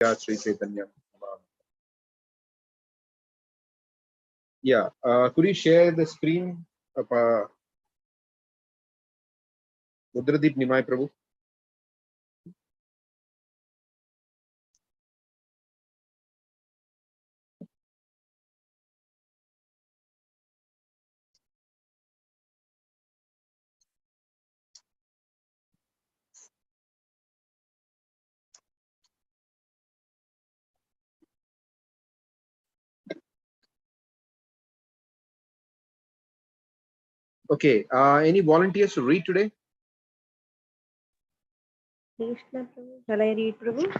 Sri Caitanya. Yeah, could you share the screen? Mudradeep Nimai Prabhu. Okay, any volunteers to read today? Krishna Prabhu. Shall I read, Prabhu?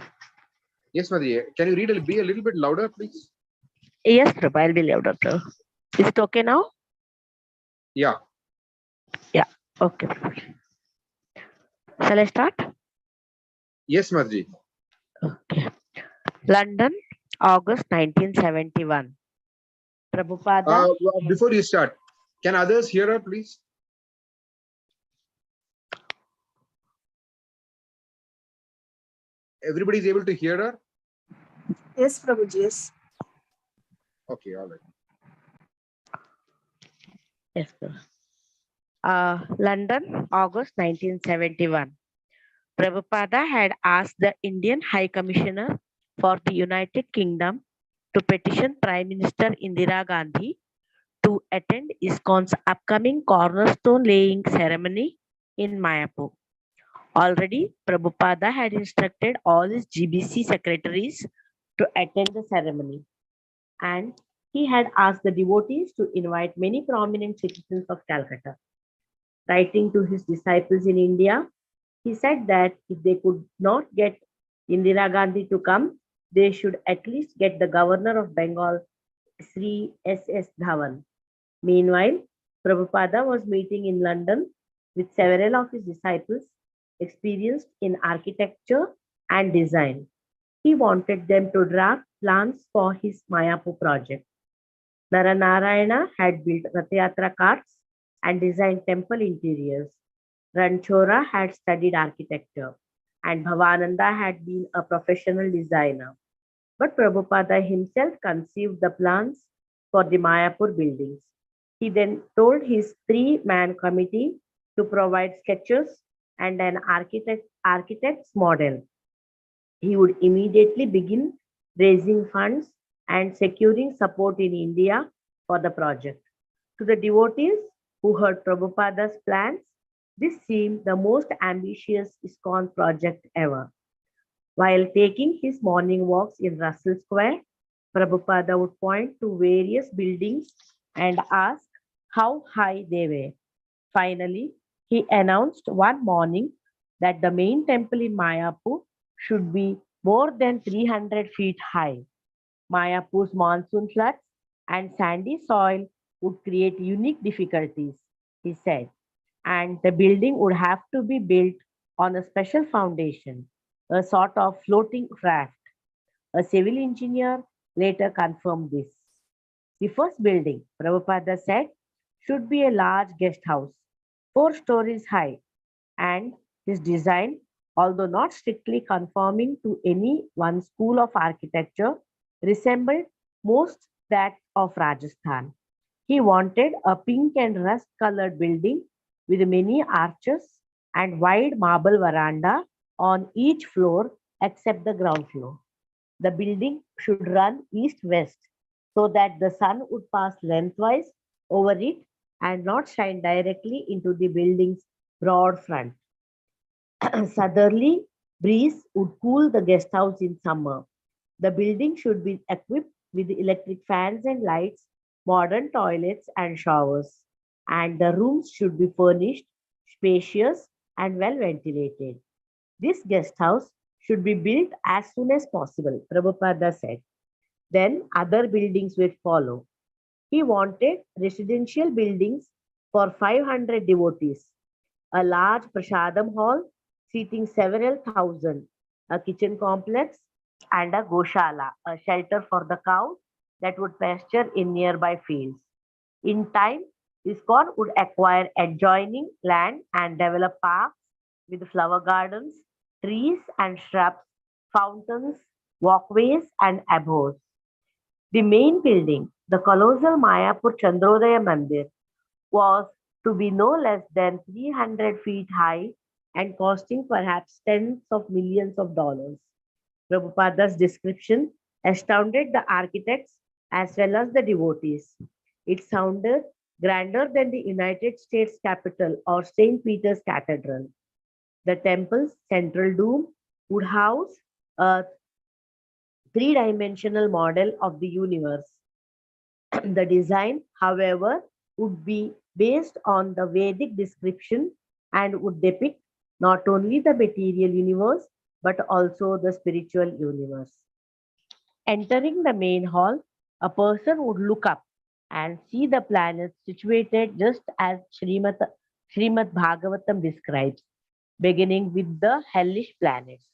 Yes, Madhya. Can you be a little bit louder, please? Yes, Prabhu. I'll be louder, Prabhu. Is it okay now? Yeah. Yeah. Okay, Prabhu. Shall I start? Yes, Madhya. Okay. London, August 1971. Prabhupada. Before you start, can others hear her, please? Everybody is able to hear her? Yes, Prabhuji, yes. Okay, all right. Yes, Prabhu. London, August 1971. Prabhupada had asked the Indian High Commissioner for the United Kingdom to petition Prime Minister Indira Gandhi to attend ISKCON's upcoming cornerstone laying ceremony in Mayapur. Already, Prabhupada had instructed all his GBC secretaries to attend the ceremony, and he had asked the devotees to invite many prominent citizens of Calcutta. Writing to his disciples in India, he said that if they could not get Indira Gandhi to come, they should at least get the governor of Bengal, Sri S.S. Dhawan. Meanwhile, Prabhupada was meeting in London with several of his disciples experienced in architecture and design. He wanted them to draft plans for his Mayapur project. Naranarayana had built Rathayatra carts and designed temple interiors. Ranchora had studied architecture, and Bhavananda had been a professional designer. But Prabhupada himself conceived the plans for the Mayapur buildings. He then told his three-man committee to provide sketches and an architect's model. He would immediately begin raising funds and securing support in India for the project. To the devotees who heard Prabhupada's plans, this seemed the most ambitious ISKCON project ever. While taking his morning walks in Russell Square, Prabhupada would point to various buildings and ask how high they were. Finally, he announced one morning that the main temple in Mayapur should be more than 300 feet high. Mayapur's monsoon floods and sandy soil would create unique difficulties, he said, and the building would have to be built on a special foundation, a sort of floating raft. A civil engineer later confirmed this. The first building, Prabhupada said, should be a large guest house, 4 stories high, and his design, although not strictly conforming to any one school of architecture, resembled most that of Rajasthan. He wanted a pink and rust colored building with many arches and wide marble veranda on each floor except the ground floor. The building should run east west so that the sun would pass lengthwise over it and not shine directly into the building's broad front. Southerly breeze would cool the guest house in summer. The building should be equipped with electric fans and lights, modern toilets and showers, and the rooms should be furnished, spacious, and well ventilated. This guest house should be built as soon as possible, Prabhupada said. Then other buildings would follow. He wanted residential buildings for 500 devotees, a large prasadam hall seating several thousand, a kitchen complex, and a goshala, a shelter for the cows that would pasture in nearby fields. In time, ISKCON would acquire adjoining land and develop parks with flower gardens, trees and shrubs, fountains, walkways, and abhoes. The main building, the colossal Mayapur Chandrodaya Mandir, was to be no less than 300 feet high and costing perhaps tens of millions of dollars. Prabhupada's description astounded the architects as well as the devotees. It sounded grander than the United States Capitol or St. Peter's Cathedral. The temple's central dome would house a three-dimensional model of the universe. The design, however, would be based on the Vedic description and would depict not only the material universe but also the spiritual universe. Entering the main hall, a person would look up and see the planets situated just as Srimad Bhagavatam describes, beginning with the hellish planets,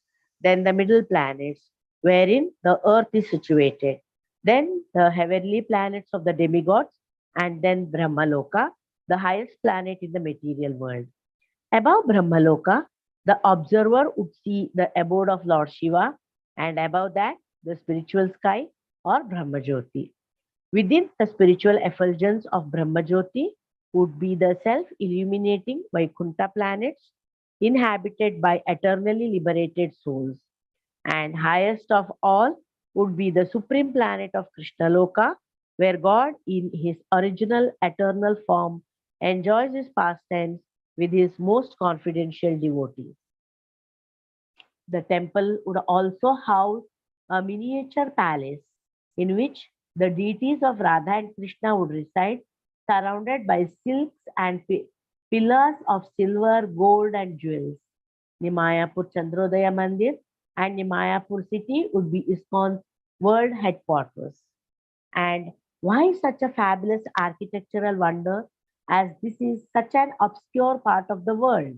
then the middle planets, wherein the earth is situated, then the heavenly planets of the demigods, and then Brahmaloka, the highest planet in the material world. Above Brahmaloka, the observer would see the abode of Lord Shiva, and above that, the spiritual sky or Brahmajyoti. Within the spiritual effulgence of Brahmajyoti would be the self illuminating Vaikuntha planets inhabited by eternally liberated souls. And highest of all would be the supreme planet of Krishnaloka, where God, in his original eternal form, enjoys his pastimes with his most confidential devotees. The temple would also house a miniature palace in which the deities of Radha and Krishna would reside, surrounded by silks and pillars of silver, gold, and jewels. The Mayapur Chandrodaya Mandir and the Mayapur city would be ISKCON's world headquarters. And why such a fabulous architectural wonder as this is such an obscure part of the world?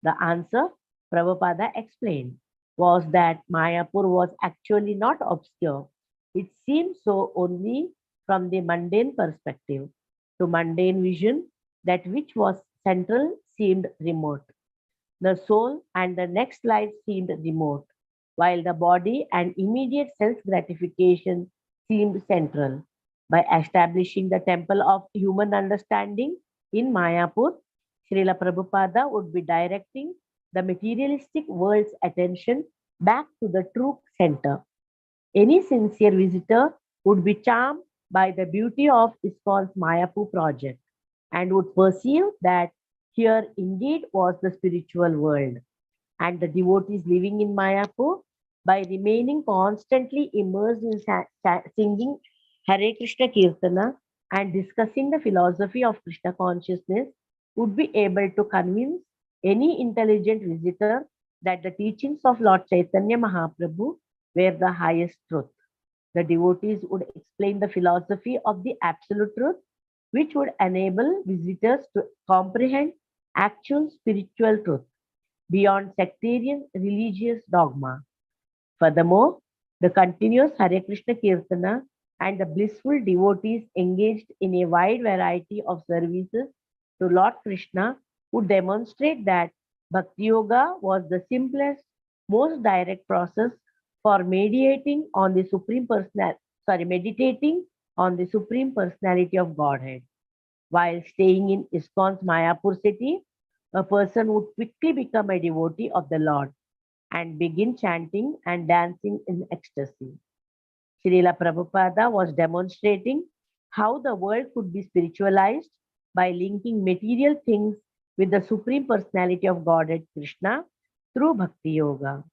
The answer, Prabhupada explained, was that Mayapur was actually not obscure. It seemed so only from the mundane perspective. To mundane vision, that which was central seemed remote. The soul and the next life seemed remote, while the body and immediate self gratification seemed central. By establishing the temple of human understanding in Mayapur, Srila Prabhupada would be directing the materialistic world's attention back to the true center. Any sincere visitor would be charmed by the beauty of ISKCON's Mayapur project and would perceive that here indeed was the spiritual world. And the devotees living in Mayapur, by remaining constantly immersed in singing Hare Krishna Kirtana and discussing the philosophy of Krishna consciousness, would be able to convince any intelligent visitor that the teachings of Lord Chaitanya Mahaprabhu were the highest truth. The devotees would explain the philosophy of the absolute truth, which would enable visitors to comprehend actual spiritual truth beyond sectarian religious dogma. Furthermore, the continuous Hare Krishna Kirtana and the blissful devotees engaged in a wide variety of services to Lord Krishna would demonstrate that Bhakti Yoga was the simplest, most direct process for meditating on the Supreme Personality of Godhead. While staying in ISKCON's Mayapur city, a person would quickly become a devotee of the Lord and begin chanting and dancing in ecstasy. Srila Prabhupada was demonstrating how the world could be spiritualized by linking material things with the Supreme Personality of Godhead Krishna through Bhakti Yoga.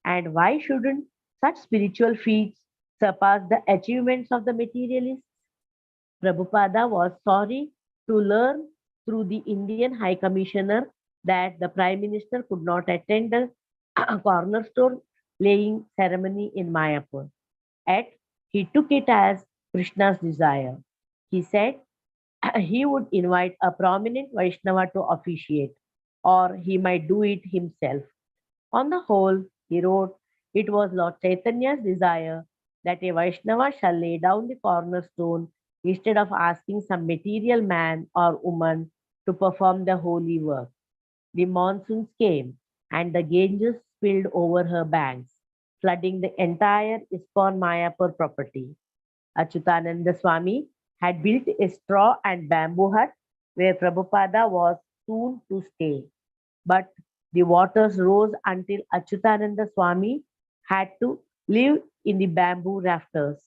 And why shouldn't such spiritual feats surpass the achievements of the materialists? Prabhupada was sorry to learn through the Indian High Commissioner that the Prime Minister could not attend the cornerstone laying ceremony in Mayapur. Yet he took it as Krishna's desire. He said he would invite a prominent Vaishnava to officiate, or he might do it himself. On the whole, he wrote, it was Lord Chaitanya's desire that a Vaishnava shall lay down the cornerstone instead of asking some material man or woman to perform the holy work. The monsoons came, and the Ganges spilled over her banks. flooding the entire ISKCON Mayapur property. Achyutananda Swami had built a straw and bamboo hut where Prabhupada was soon to stay. But the waters rose until Achyutananda Swami had to live in the bamboo rafters.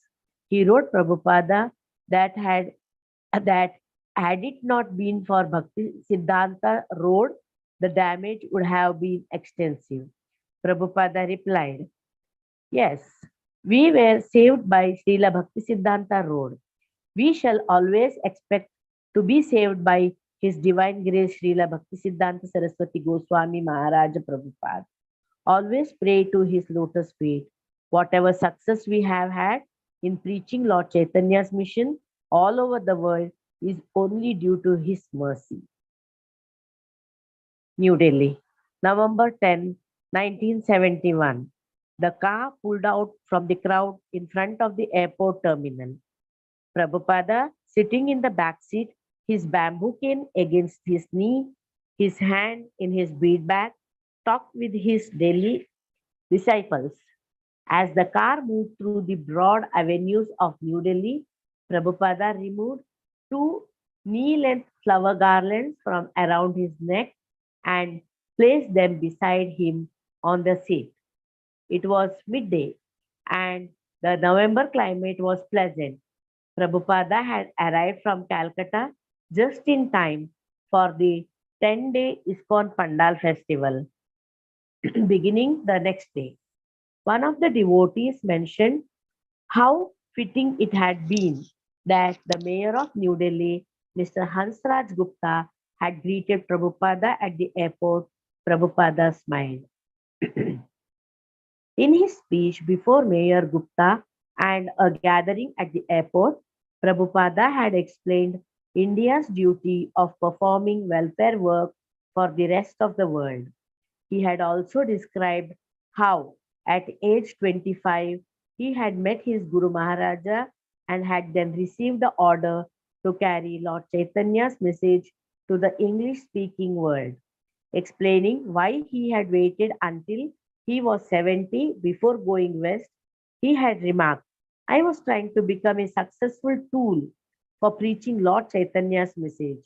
He wrote Prabhupada that had it not been for Bhakti Siddhanta Road, the damage would have been extensive. Prabhupada replied, yes, we were saved by Srila Bhakti Siddhanta Road. We shall always expect to be saved by His Divine Grace Srila Bhakti Siddhanta Saraswati Goswami Maharaja Prabhupada. Always pray to His lotus feet. Whatever success we have had in preaching Lord Chaitanya's mission all over the world is only due to His mercy. New Delhi, November 10, 1971. The car pulled out from the crowd in front of the airport terminal. Prabhupada, sitting in the back seat, his bamboo cane against his knee, his hand in his bead bag, talked with his Delhi disciples. As the car moved through the broad avenues of New Delhi, Prabhupada removed two knee-length flower garlands from around his neck and placed them beside him on the seat. It was midday and the November climate was pleasant. Prabhupada had arrived from Calcutta just in time for the 10-day ISKCON Pandal festival, beginning the next day. One of the devotees mentioned how fitting it had been that the mayor of New Delhi, Mr. Hansraj Gupta, had greeted Prabhupada at the airport. Prabhupada smiled. In his speech before Mayor Gupta and a gathering at the airport, Prabhupada had explained India's duty of performing welfare work for the rest of the world. He had also described how, at age 25, he had met his Guru Maharaja and had then received the order to carry Lord Chaitanya's message to the English speaking world, explaining why he had waited until he was 70 before going west. He had remarked, I was trying to become a successful tool for preaching Lord Chaitanya's message.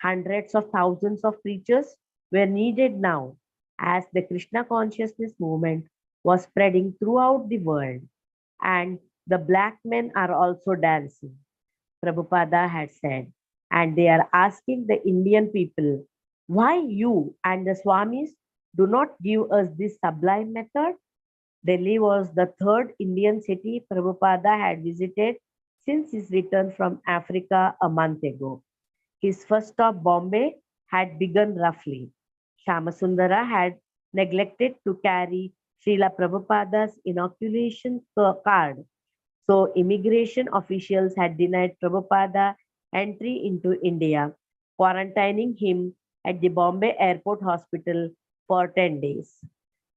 Hundreds of thousands of preachers were needed now as the Krishna consciousness movement was spreading throughout the world. And the black men are also dancing, Prabhupada had said, and they are asking the Indian people, why you and the Swamis do not give us this sublime method? Delhi was the third Indian city Prabhupada had visited since his return from Africa a month ago. His first stop, Bombay, had begun roughly. Shamasundara had neglected to carry Srila Prabhupada's inoculation card, so immigration officials had denied Prabhupada entry into India, quarantining him at the Bombay Airport Hospital for 10 days.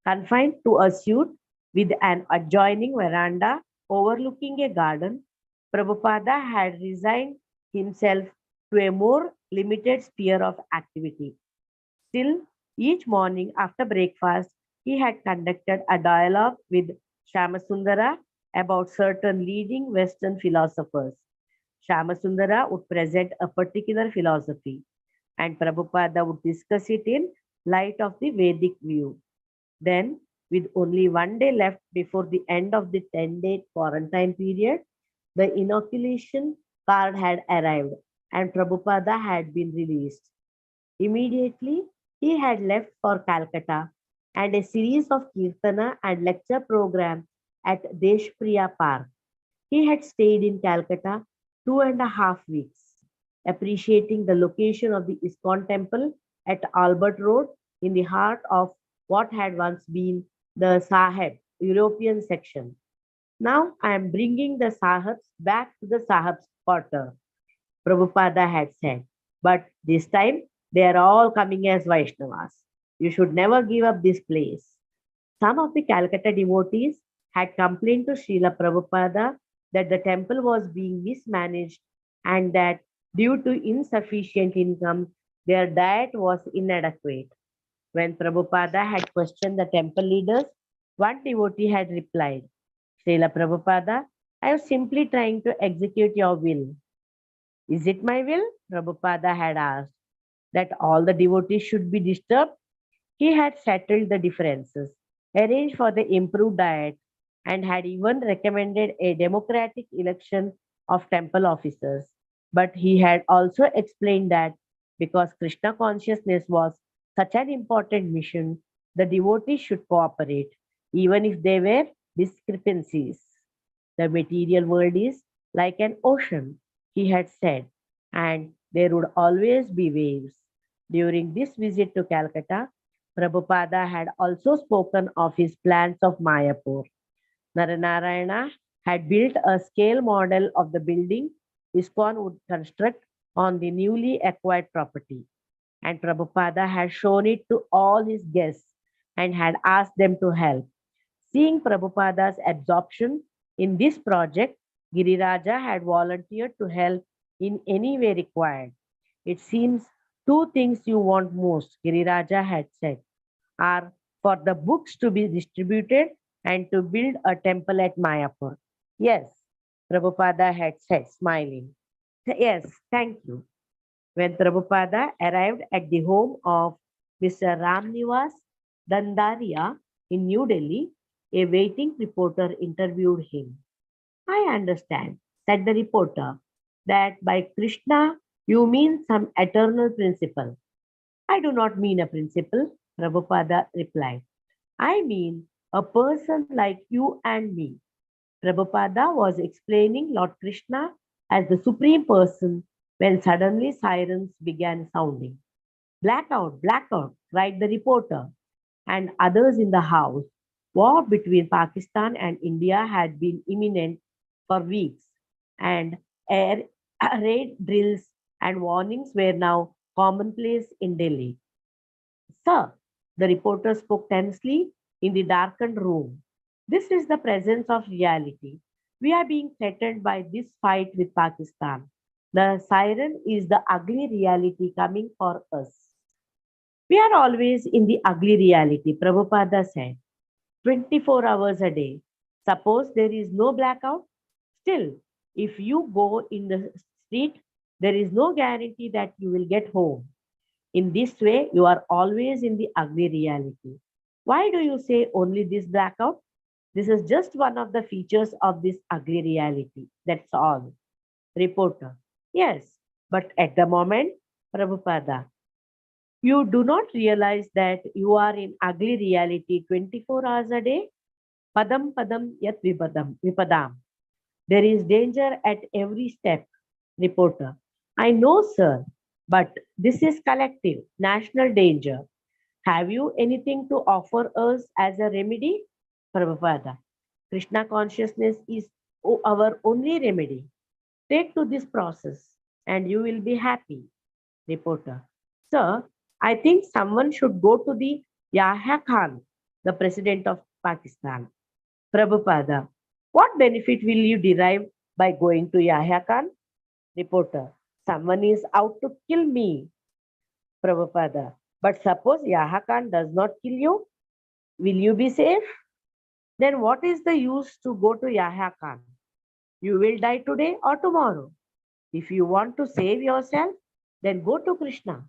Confined to a suite with an adjoining veranda overlooking a garden, Prabhupada had resigned himself to a more limited sphere of activity. Still, each morning after breakfast, he had conducted a dialogue with Shamasundara about certain leading Western philosophers. Shamasundara would present a particular philosophy, and Prabhupada would discuss it in light of the Vedic view. Then, with only one day left before the end of the 10-day quarantine period, the inoculation card had arrived and Prabhupada had been released. Immediately, he had left for Calcutta and a series of Kirtana and lecture programs at Deshpriya Park. He had stayed in Calcutta 2.5 weeks, appreciating the location of the ISKCON temple at Albert Road in the heart of what had once been the Sahib European section. Now I am bringing the Sahibs back to the Sahibs quarter, Prabhupada had said. But this time they are all coming as Vaishnavas. You should never give up this place. Some of the Calcutta devotees had complained to Srila Prabhupada that the temple was being mismanaged and that due to insufficient income, their diet was inadequate. When Prabhupada had questioned the temple leaders One devotee had replied, Srila Prabhupada, I am simply trying to execute your will. Is it my will? Prabhupada had asked. That all the devotees should be disturbed? He had settled the differences, arranged for the improved diet, and had even recommended a democratic election of temple officers. But he had also explained that because Krishna consciousness was such an important mission, the devotees should cooperate, even if there were discrepancies. The material world is like an ocean, he had said, and there would always be waves. During this visit to Calcutta, Prabhupada had also spoken of his plans of Mayapur. Naranarayana had built a scale model of the building ISKCON would construct on the newly acquired property, and Prabhupada had shown it to all his guests and had asked them to help. Seeing Prabhupada's absorption in this project, Giriraja had volunteered to help in any way required. It seems two things you want most, Giriraja had said, are for the books to be distributed and to build a temple at Mayapur. Yes, Prabhupada had said, smiling. Yes, thank you. When Prabhupada arrived at the home of Mr. Ramnivas Dandaria in New Delhi, a waiting reporter interviewed him. I understand, said the reporter, that by Krishna you mean some eternal principle. I do not mean a principle, Prabhupada replied. I mean a person like you and me. Prabhupada was explaining Lord Krishna as the Supreme Person when suddenly sirens began sounding. Blackout, blackout, cried the reporter and others in the house. War between Pakistan and India had been imminent for weeks, and air raid drills and warnings were now commonplace in Delhi. Sir, the reporter spoke tensely in the darkened room. This is the presence of reality. We are being threatened by this fight with Pakistan. The siren is the ugly reality coming for us. We are always in the ugly reality, Prabhupada said, 24 hours a day. Suppose there is no blackout. Still, if you go in the street, there is no guarantee that you will get home. In this way, you are always in the ugly reality. Why do you say only this blackout? This is just one of the features of this ugly reality. That's all. Reporter. Yes, but at the moment, Prabhupada, you do not realize that you are in ugly reality 24 hours a day? Padam padam yat vipadam. There is danger at every step. Reporter. I know, sir, but this is collective, national danger. Have you anything to offer us as a remedy? Prabhupada. Krishna consciousness is our only remedy. Take to this process and you will be happy. Reporter. Sir, I think someone should go to the Yahya Khan, the president of Pakistan. Prabhupada. What benefit will you derive by going to Yahya Khan? Reporter. Someone is out to kill me. Prabhupada. But suppose Yahya Khan does not kill you, will you be safe? Then what is the use to go to Yahya Khan? You will die today or tomorrow. If you want to save yourself, then go to Krishna.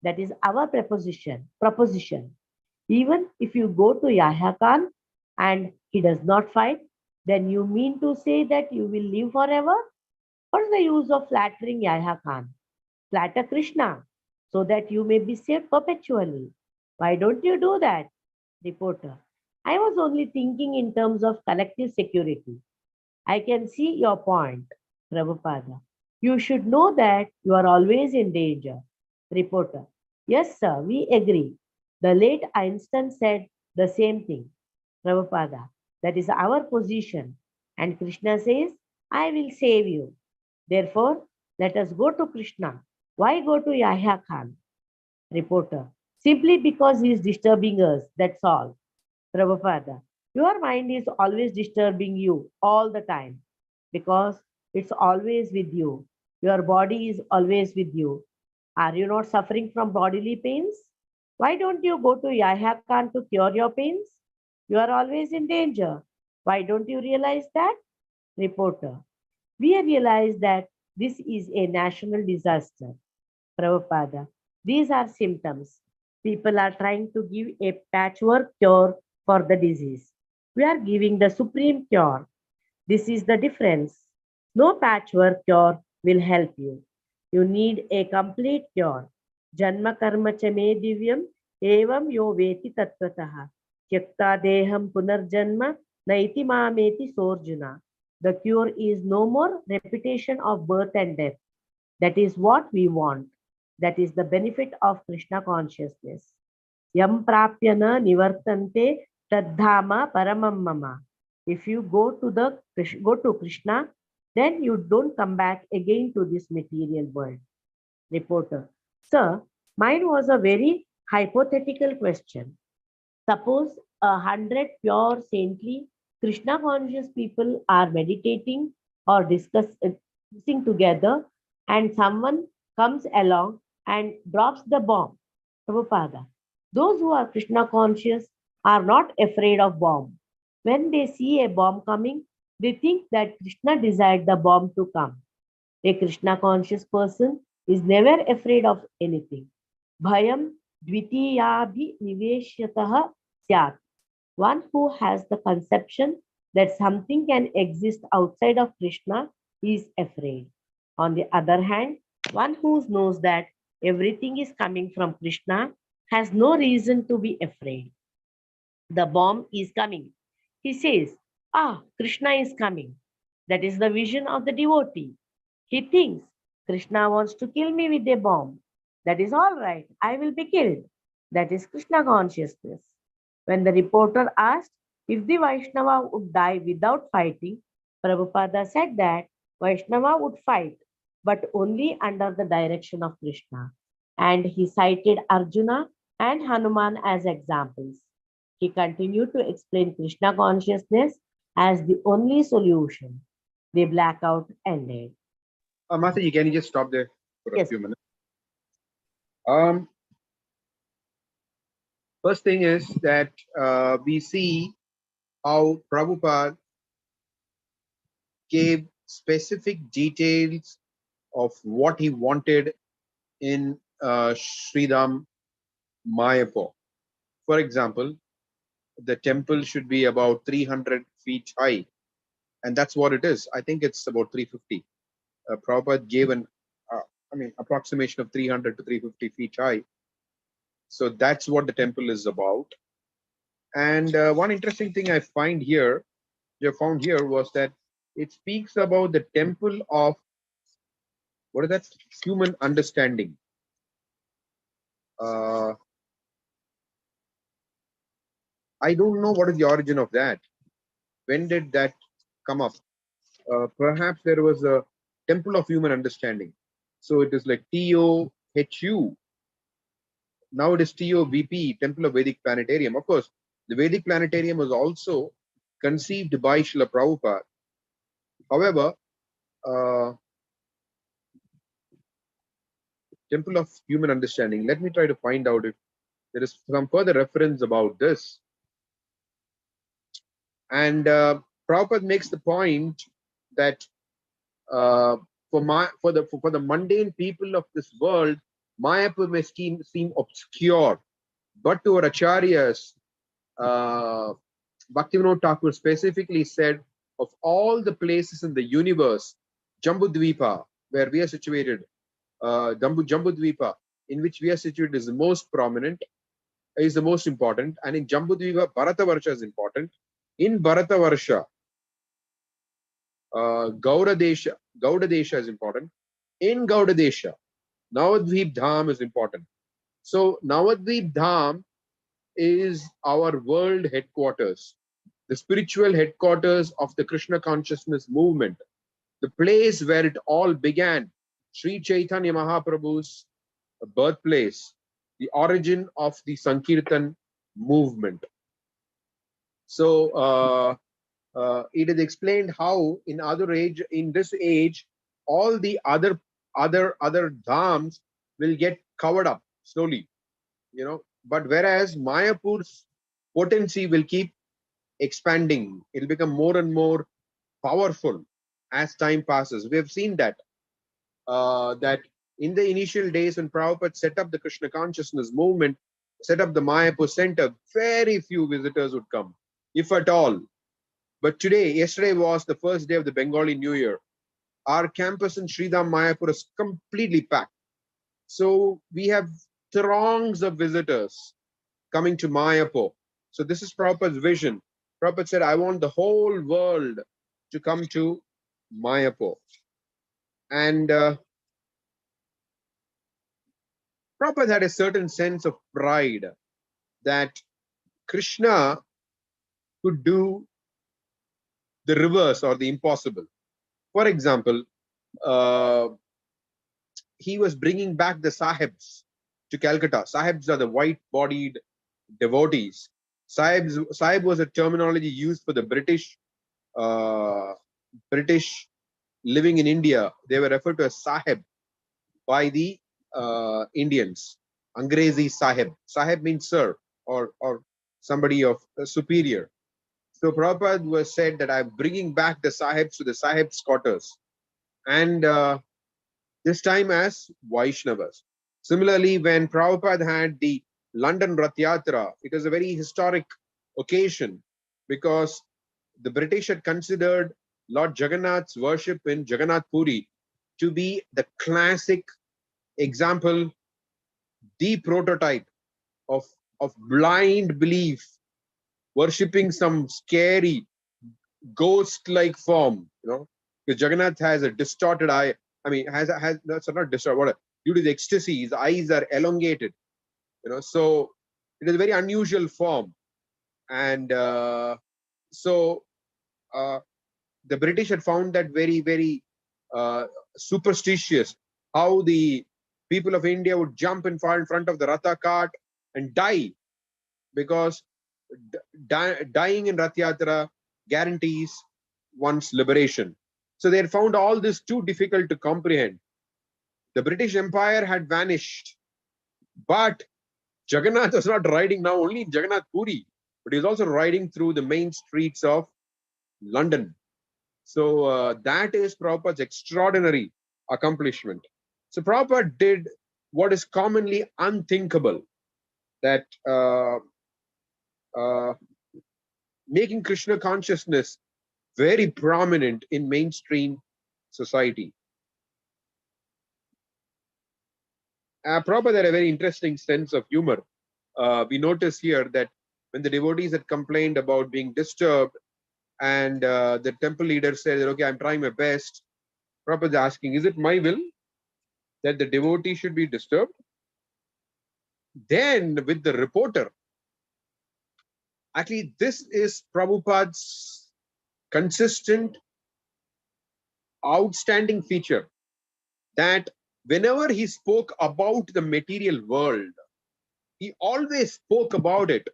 That is our proposition. Even if you go to Yahya Khan and he does not fight, then you mean to say that you will live forever? What's the use of flattering Yahya Khan? Flatter Krishna so that you may be saved perpetually. Why don't you do that? Reporter. I was only thinking in terms of collective security. I can see your point, Prabhupada. You should know that you are always in danger. Reporter. Yes, sir, we agree. The late Einstein said the same thing. Prabhupada. That is our position. And Krishna says, I will save you. Therefore, let us go to Krishna. Why go to Yahya Khan? Reporter. Simply because he is disturbing us, that's all. Prabhupada. Your mind is always disturbing you all the time because it's always with you. Your body is always with you. Are you not suffering from bodily pains? Why don't you go to Yahya Khan to cure your pains? You are always in danger. Why don't you realize that? Reporter. We realize that this is a national disaster. Prabhupada. These are symptoms. People are trying to give a patchwork cure for the disease. We are giving the supreme cure. This is the difference. No patchwork cure will help you. You need a complete cure. Janma karma cha me divyam evam yo veti tattvataha. Tyakta deham punarjanma naiti mameti sorjuna. The cure is no more repetition of birth and death. That is what we want. That is the benefit of Krishna consciousness. Yam prapyana nivartante tadhama paramam mama. If you go to Krishna, then you don't come back again to this material world. Reporter. Sir, mine was a very hypothetical question. Suppose 100 pure saintly Krishna conscious people are meditating or discussing together, and someone comes along and drops the bomb. Prabhupada. Those who are Krishna conscious are not afraid of bomb. When they see a bomb coming, they think that Krishna desired the bomb to come. A Krishna conscious person is never afraid of anything. Bhayam dvitiyabhi niveshyatah syat. One who has the conception that something can exist outside of Krishna is afraid. On the other hand, one who knows that everything is coming from Krishna has no reason to be afraid. The bomb is coming. He says, "Ah, Krishna is coming." That is the vision of the devotee. He thinks, Krishna wants to kill me with a bomb. That is all right. I will be killed. That is Krishna consciousness. When the reporter asked if the Vaishnava would die without fighting, Prabhupada said that Vaishnava would fight, but only under the direction of Krishna. And he cited Arjuna and Hanuman as examples. He continued to explain Krishna consciousness as the only solution. The blackout ended. Mataji, can you just stop there for a Yes. few minutes? First thing is that we see how Prabhupada gave specific details of what he wanted in Sridham Mayapur. For example, the temple should be about 300 feet high, and that's what it is. I think it's about 350. Prabhupada gave an approximation of 300 to 350 feet high. So that's what the temple is about. And one interesting thing I found here was that it speaks about the temple of, what is that? Human understanding. I don't know what is the origin of that. When did that come up? Perhaps there was a temple of human understanding. So it is like TOHU. Now it is TOVP, Temple of Vedic Planetarium. Of course, the Vedic Planetarium was also conceived by Srila Prabhupada. However, Temple of Human Understanding. Let me try to find out if there is some further reference about this. And Prabhupada makes the point that for the mundane people of this world, Mayapur may seem obscure, but to our acharyas, Bhaktivinoda Thakur specifically said, of all the places in the universe, Jambudvipa, where we are situated, Jambudvipa, in which we are situated, is the most prominent, is the most important. And in Jambudvipa, Bharatavarsha is important. In Bharatavarsha, Gaudadesha is important. In Gaudadesha, Navadvip Dham is important. So Navadvip Dham is our world headquarters, the spiritual headquarters of the Krishna consciousness movement, the place where it all began, Sri Chaitanya Mahaprabhu's birthplace, the origin of the Sankirtan movement. So it is explained how in this age, all the other dhams will get covered up slowly, but whereas Mayapur's potency will keep expanding. It'll become more and more powerful as time passes. We have seen that that in the initial days when Prabhupada set up the Krishna consciousness movement, set up the Mayapur center, very few visitors would come, if at all. But yesterday was the first day of the Bengali New Year. Our campus in Sridham Mayapur is completely packed. So we have throngs of visitors coming to Mayapur. So this is Prabhupada's vision. Prabhupada said, I want the whole world to come to Mayapur. And Prabhupada had a certain sense of pride that Krishna could do the reverse or the impossible. For example, he was bringing back the sahibs to Calcutta. Sahibs are the white-bodied devotees. Sahib was a terminology used for the British living in India. They were referred to as sahib by the Indians. Angrezi sahib. Sahib means sir or somebody of superior. So Prabhupada was said that I'm bringing back the sahibs to the sahibs' quarters, and this time as Vaishnavas. Similarly, when Prabhupada had the London Rath Yatra, it was a very historic occasion because the British had considered Lord Jagannath's worship in Jagannath Puri to be the classic example, the prototype of blind belief, worshipping some scary ghost-like form, because Jagannath has a distorted eye. I mean, has that's not distorted. Due to the ecstasy, his eyes are elongated. So it is a very unusual form, and so the British had found that very, very superstitious. How the people of India would jump in front of the Ratha cart and die, because dying in Rath Yatra guarantees one's liberation. So they had found all this too difficult to comprehend. The British Empire had vanished, but Jagannath was not riding now only in Jagannath Puri, but he was also riding through the main streets of London. So that is Prabhupada's extraordinary accomplishment. So Prabhupada did what is commonly unthinkable, that making Krishna consciousness very prominent in mainstream society. Prabhupada had a very interesting sense of humor. We notice here that when the devotees had complained about being disturbed, and the temple leader said, okay, I'm trying my best, Prabhupada is asking, is it my will that the devotee should be disturbed? Then with the reporter, actually this is Prabhupada's consistent, outstanding feature, that whenever he spoke about the material world, he always spoke about it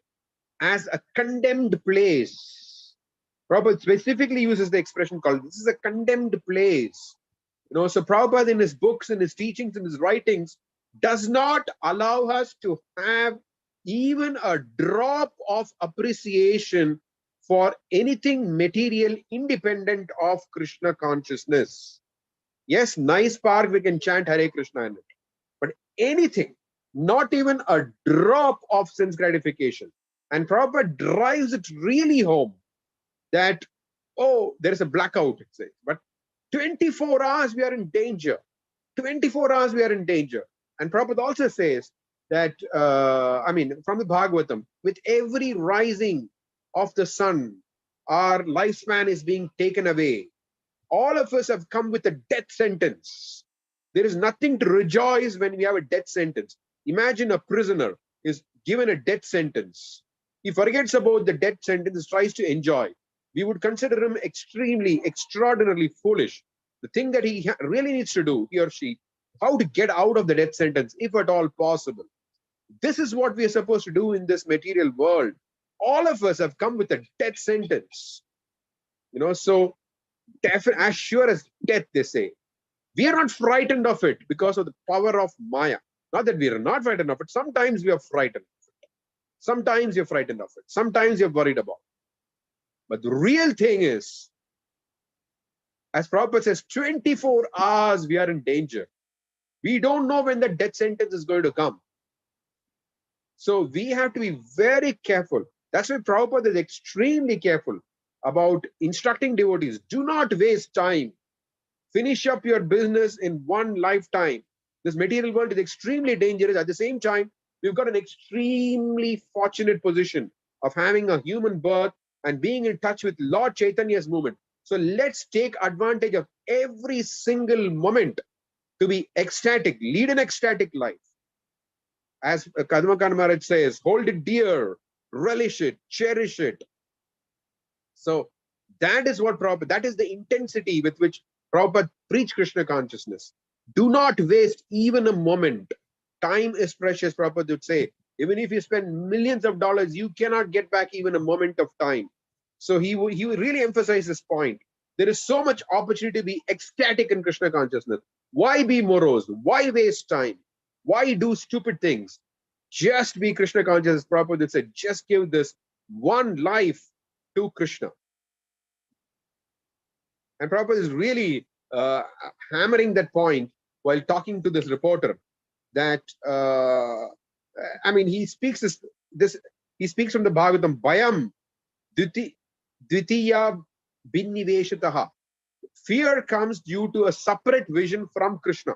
as a condemned place. Prabhupada specifically uses the expression called, this is a condemned place. So Prabhupada in his books, in his teachings, in his writings, does not allow us to have even a drop of appreciation for anything material independent of Krishna consciousness. Yes, nice park, we can chant Hare Krishna in it. But anything, not even a drop of sense gratification. And Prabhupada drives it really home that, oh, there is a blackout, it says, but 24 hours we are in danger. 24 hours we are in danger. And Prabhupada also says that, from the Bhagavatam, with every rising of the sun, our lifespan is being taken away. All of us have come with a death sentence. There is nothing to rejoice when we have a death sentence. Imagine a prisoner is given a death sentence. He forgets about the death sentence, tries to enjoy. We would consider him extremely, extraordinarily foolish. The thing that he really needs to do, he or she, how to get out of the death sentence, if at all possible. This is what we are supposed to do in this material world. All of us have come with a death sentence. So as sure as death, they say. We are not frightened of it because of the power of Maya. Not that we are not frightened of it. Sometimes we are frightened of it. Sometimes you're frightened of it. Sometimes you're worried about it. But the real thing is, as Prabhupada says, 24 hours we are in danger. We don't know when the death sentence is going to come. So we have to be very careful. That's why Prabhupada is extremely careful about instructing devotees. Do not waste time. Finish up your business in one lifetime. This material world is extremely dangerous. At the same time, we've got an extremely fortunate position of having a human birth and being in touch with Lord Chaitanya's movement. So let's take advantage of every single moment to be ecstatic, lead an ecstatic life. As Kadmakana Maharaj says, hold it dear, relish it, cherish it. So that is what Prabhupada, that is the intensity with which Prabhupada preached Krishna consciousness. Do not waste even a moment. Time is precious, Prabhupada would say. Even if you spend millions of dollars, you cannot get back even a moment of time. So he would really emphasize this point. There is so much opportunity to be ecstatic in Krishna consciousness. Why be morose? Why waste time? Why do stupid things? Just be Krishna conscious. Prabhupada said, just give this one life to Krishna. And Prabhupada is really hammering that point while talking to this reporter. That I mean, he speaks this. He speaks from the Bhagavatam. Bayam Dvitiya Binniveshataha. Fear comes due to a separate vision from Krishna.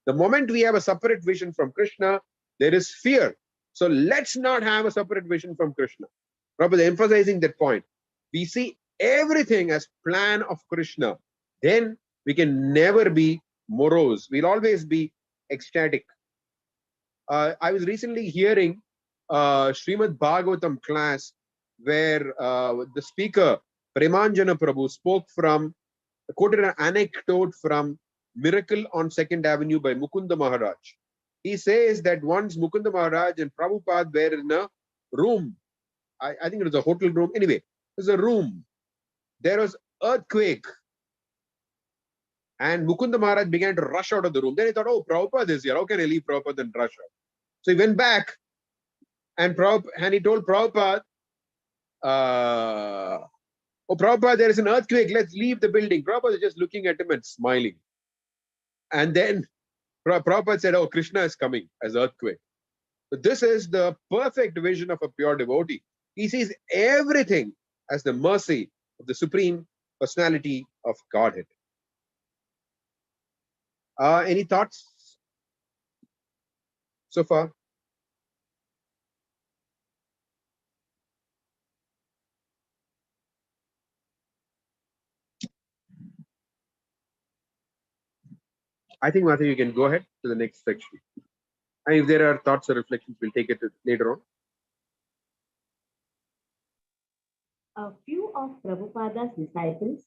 The moment we have a separate vision from Krishna, there is fear. So let's not have a separate vision from Krishna. Prabhupada emphasizing that point. We see everything as plan of Krishna. Then we can never be morose. We'll always be ecstatic. I was recently hearing Srimad Bhagavatam class where the speaker, Premanjana Prabhu, quoted an anecdote from Miracle on 2nd Avenue by Mukunda Maharaj. He says that once Mukunda Maharaj and Prabhupada were in a room. I think it was a hotel room. Anyway, it was a room. There was earthquake. And Mukunda Maharaj began to rush out of the room. Then he thought, oh, Prabhupada is here. How can I leave Prabhupada and rush out? So he went back and he told Prabhupada, oh, Prabhupada, there is an earthquake. Let's leave the building. Prabhupada is just looking at him and smiling. And then Prabhupada said, oh, Krishna is coming as earthquake. So this is the perfect vision of a pure devotee. He sees everything as the mercy of the Supreme Personality of Godhead. Any thoughts so far? I think, Matthew, you can go ahead to the next section. And if there are thoughts or reflections, we'll take it later on. A few of Prabhupada's disciples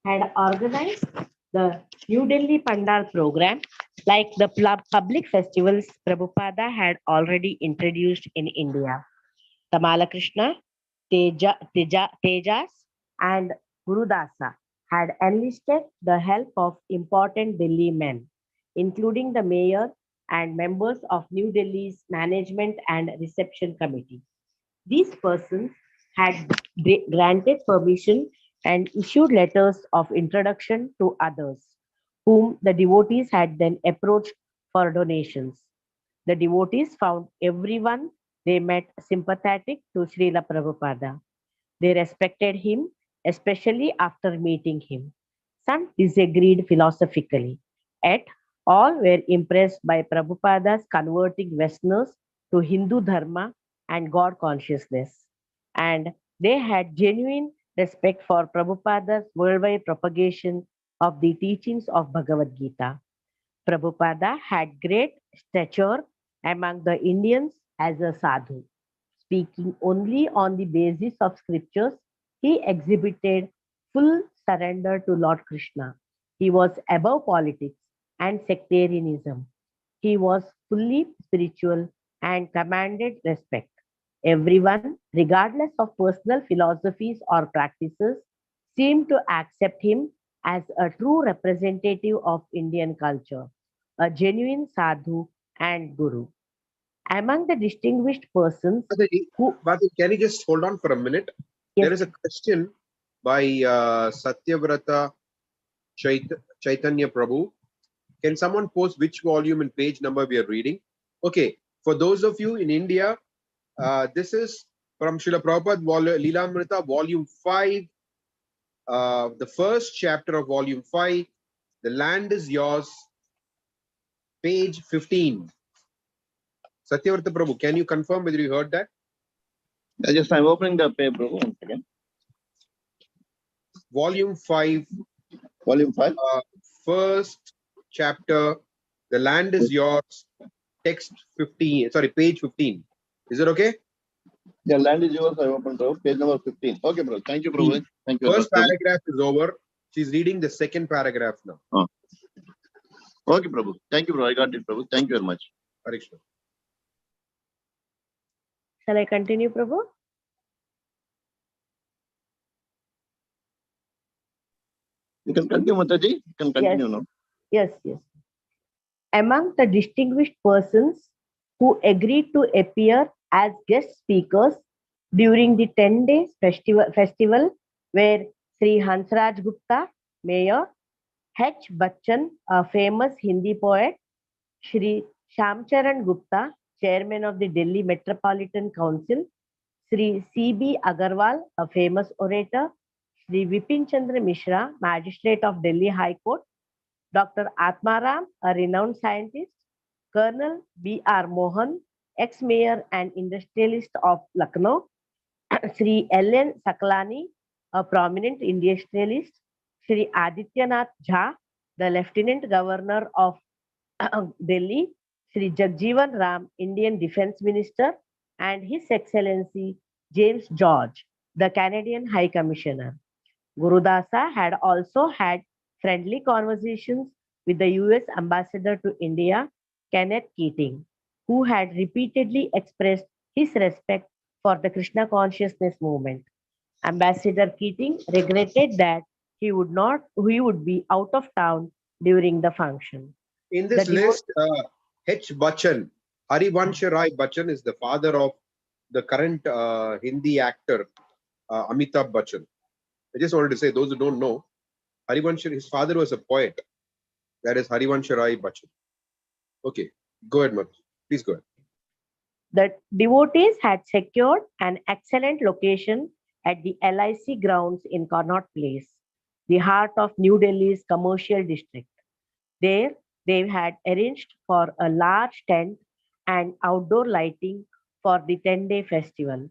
had organized the New Delhi Pandal program, like the public festivals Prabhupada had already introduced in India. Tamala Krishna, Tejas, and Gurudasa had enlisted the help of important Delhi men, including the mayor and members of New Delhi's management and reception committee. These persons had granted permission and issued letters of introduction to others, whom the devotees had then approached for donations. The devotees found everyone they met sympathetic to Srila Prabhupada. They respected him, especially after meeting him. Some disagreed philosophically, yet all were impressed by Prabhupada's converting Westerners to Hindu Dharma and God consciousness. And they had genuine respect for Prabhupada's worldwide propagation of the teachings of Bhagavad Gita. Prabhupada had great stature among the Indians as a sadhu. Speaking only on the basis of scriptures, he exhibited full surrender to Lord Krishna. He was above politics and sectarianism. He was fully spiritual and commanded respect. Everyone, regardless of personal philosophies or practices, seemed to accept him as a true representative of Indian culture, a genuine sadhu and guru. Among the distinguished persons Can you just hold on for a minute? Yes. There is a question by Satyavrata Chaitanya Prabhu. Can someone post which volume and page number we are reading? Okay, for those of you in India, this is from Srila Prabhupada, Leelamrita, volume 5, the first chapter of volume 5, The Land is Yours, page 15. Satyavrata Prabhu, can you confirm whether you heard that? I'm opening the paper once again. Volume 5. Volume 5. First chapter, The Land is Yours, text 15, sorry, page 15. Is it okay? The land is yours. I opened page number 15. Okay, bro. Thank you, Prabhu. Thank you. First paragraph is over. She's reading the second paragraph now. Oh. Okay, Prabhu. Thank you, bro. I got it, Prabhu. Thank you very much. Harishma. Shall I continue, Prabhu? You can continue, Mataji. You can continue now. Yes. Among the distinguished persons who agreed to appear as guest speakers during the 10-day festival were Sri Hansraj Gupta, Mayor, H. Bachchan, a famous Hindi poet, Sri Shamcharan Gupta, Chairman of the Delhi Metropolitan Council, Sri C.B. Agarwal, a famous orator, Sri Vipin Chandra Mishra, Magistrate of Delhi High Court, Dr. Atmaram, a renowned scientist, Colonel B.R. Mohan, ex-mayor and industrialist of Lucknow, Sri L.N. Saklani, a prominent industrialist, Sri Adityanath Jha, the Lieutenant Governor of Delhi, Sri Jagjeevan Ram, Indian Defence Minister, and His Excellency James George, the Canadian High Commissioner. Gurudasa had also had friendly conversations with the US Ambassador to India, Kenneth Keating, who had repeatedly expressed his respect for the Krishna consciousness movement. Ambassador Keating regretted that he would be out of town during the function. In this list, H. Bachchan, Harivansh Rai Bachchan is the father of the current Hindi actor Amitabh Bachchan. I just wanted to say, those who don't know, Harivansh, his father was a poet. That is Harivansh Rai Bachchan. Okay, go ahead, Mat. Please go ahead. The devotees had secured an excellent location at the LIC grounds in Connaught Place, the heart of New Delhi's commercial district. There, they had arranged for a large tent and outdoor lighting for the 10-day festival.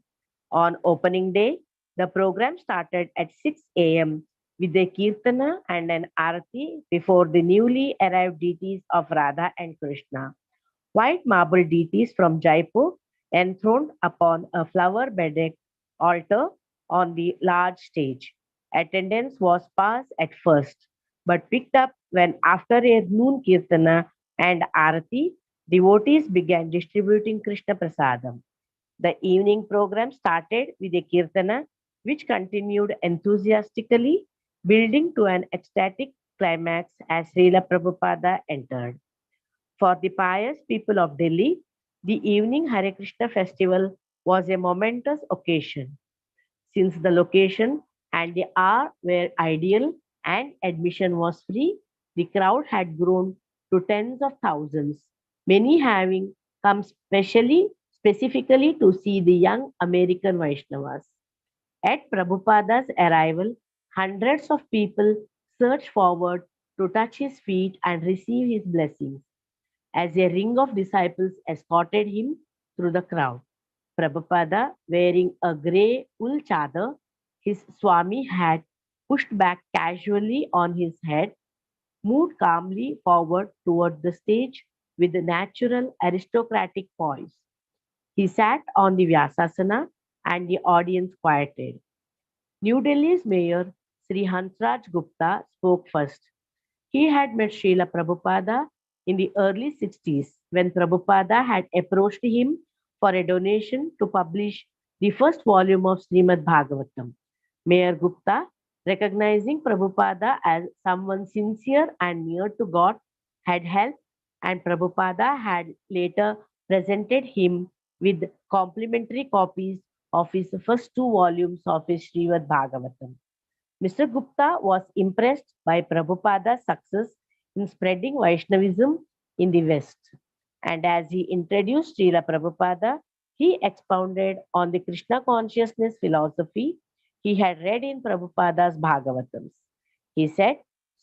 On opening day, the program started at 6 a.m. with a kirtana and an arati before the newly arrived deities of Radha and Krishna. White marble deities from Jaipur enthroned upon a flower-bedded altar on the large stage. Attendance was sparse at first, but picked up when after a noon kirtana and arati, devotees began distributing Krishna Prasadam. The evening program started with a kirtana, which continued enthusiastically, building to an ecstatic climax as Srila Prabhupada entered. For the pious people of Delhi, the evening Hare Krishna festival was a momentous occasion. Since the location and the hour were ideal and admission was free, the crowd had grown to tens of thousands, many having come specifically to see the young American Vaishnavas. At Prabhupada's arrival, hundreds of people surged forward to touch his feet and receive his blessings. As a ring of disciples escorted him through the crowd, Prabhupada, wearing a grey wool chadar, his Swami hat pushed back casually on his head, moved calmly forward toward the stage with a natural aristocratic poise. He sat on the Vyasasana and the audience quieted. New Delhi's mayor, Sri Hansraj Gupta, spoke first. He had met Srila Prabhupada in the early 60s when Prabhupada had approached him for a donation to publish the first volume of Srimad Bhagavatam. Mayor Gupta, recognizing Prabhupada as someone sincere and near to God, had helped, and Prabhupada had later presented him with complimentary copies of his first two volumes of his Srimad Bhagavatam. Mr. Gupta was impressed by Prabhupada's success in spreading Vaishnavism in the West. And as he introduced Srila Prabhupada, he expounded on the Krishna consciousness philosophy he had read in Prabhupada's Bhagavatams. He said,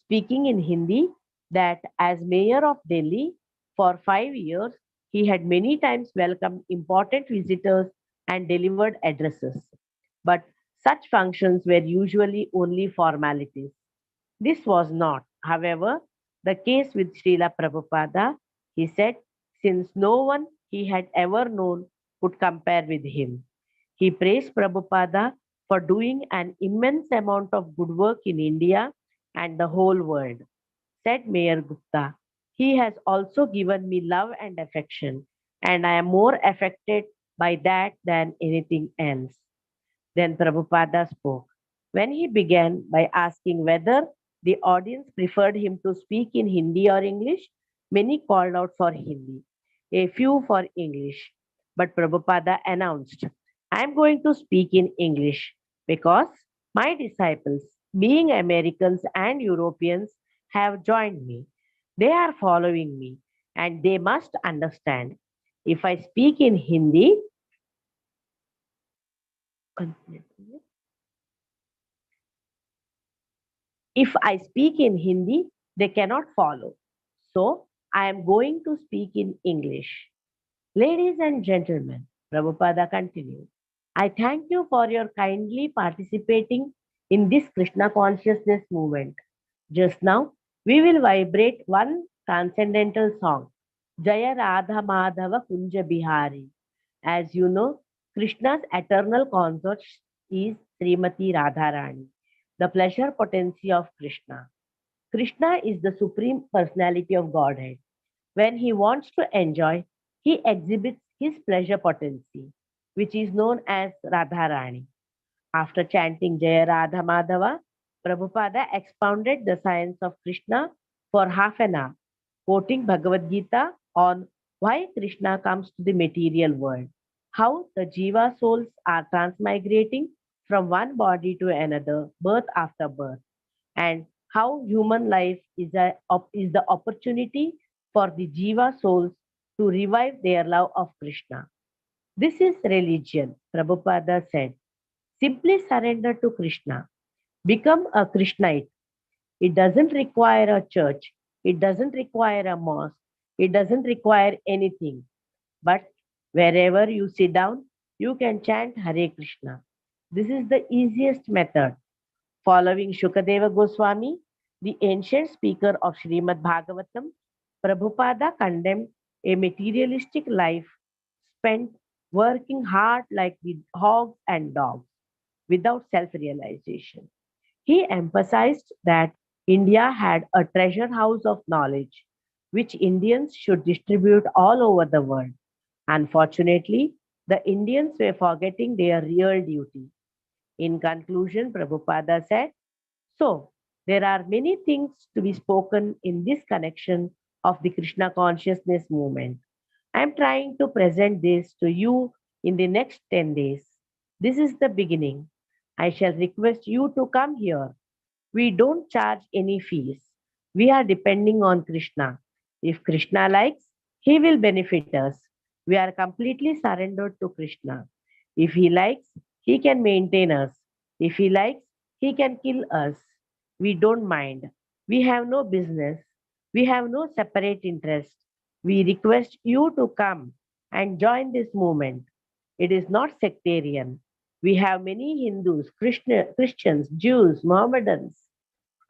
speaking in Hindi, that as mayor of Delhi for 5 years, he had many times welcomed important visitors and delivered addresses. But such functions were usually only formalities. This was not, however, the case with Srila Prabhupada. He said, since no one he had ever known could compare with him. He praised Prabhupada for doing an immense amount of good work in India and the whole world. Said Mayor Gupta, he has also given me love and affection, and I am more affected by that than anything else. Then Prabhupada spoke. When he began by asking whether the audience preferred him to speak in Hindi or English, many called out for Hindi, a few for English. But Prabhupada announced, I am going to speak in English because my disciples, being Americans and Europeans, have joined me. They are following me and they must understand. If I speak in Hindi, if I speak in Hindi, they cannot follow. So I am going to speak in English. Ladies and gentlemen, Prabhupada continued, I thank you for your kindly participating in this Krishna consciousness movement. Just now, we will vibrate one transcendental song, Jaya Radha Madhava Kunja Bihari. As you know, Krishna's eternal consort is Srimati Radharani, the pleasure potency of Krishna. Krishna is the supreme personality of Godhead. When he wants to enjoy, he exhibits his pleasure potency, which is known as Radharani. After chanting Jaya Radha Madhava, Prabhupada expounded the science of Krishna for half an hour, quoting Bhagavad Gita on why Krishna comes to the material world, how the Jiva souls are transmigrating from one body to another, birth after birth, and how human life is the opportunity for the Jiva souls to revive their love of Krishna. This is religion, Prabhupada said. Simply surrender to Krishna. Become a Krishnite. It doesn't require a church. It doesn't require a mosque. It doesn't require anything. But wherever you sit down, you can chant Hare Krishna. This is the easiest method. Following Shukadeva Goswami, the ancient speaker of Srimad Bhagavatam, Prabhupada condemned a materialistic life spent working hard like the hogs and dogs without self realization. He emphasized that India had a treasure house of knowledge which Indians should distribute all over the world. Unfortunately, the Indians were forgetting their real duty. In conclusion, Prabhupada said, so, there are many things to be spoken in this connection of the Krishna consciousness movement. I am trying to present this to you in the next 10 days. This is the beginning. I shall request you to come here. We don't charge any fees. We are depending on Krishna. If Krishna likes, he will benefit us. We are completely surrendered to Krishna. If he likes, he can maintain us. If he likes, he can kill us. We don't mind. We have no business. We have no separate interest. We request you to come and join this movement. It is not sectarian. We have many Hindus, Christians, Jews, Mohammedans,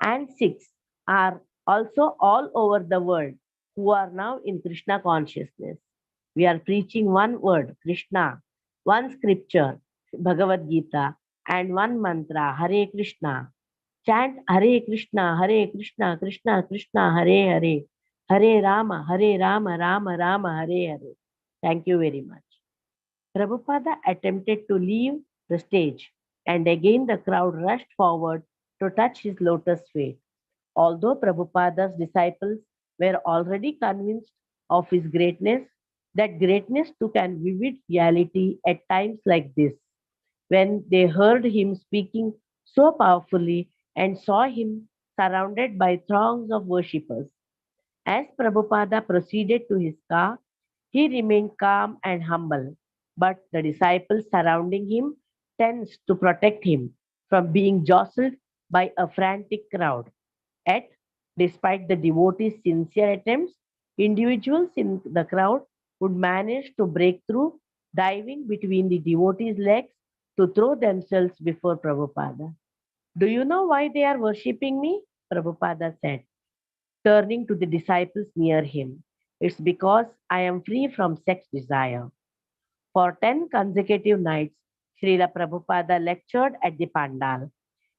and Sikhs are also all over the world who are now in Krishna consciousness. We are preaching one word, Krishna, one scripture, Bhagavad Gita, and one mantra, Hare Krishna. Chant Hare Krishna, Hare Krishna, Krishna Krishna, Hare Hare, Hare Rama, Rama Rama, Hare Hare. Thank you very much. Prabhupada attempted to leave the stage, and again the crowd rushed forward to touch his lotus feet. Although Prabhupada's disciples were already convinced of his greatness, that greatness took an vivid reality at times like this, when they heard him speaking so powerfully and saw him surrounded by throngs of worshippers. As Prabhupada proceeded to his car, he remained calm and humble, but the disciples surrounding him tensed to protect him from being jostled by a frantic crowd. Yet, despite the devotees' sincere attempts, individuals in the crowd would manage to break through, diving between the devotees' legs to throw themselves before Prabhupada. Do you know why they are worshipping me? Prabhupada said, turning to the disciples near him. It's because I am free from sex desire. For 10 consecutive nights, Srila Prabhupada lectured at the Pandal.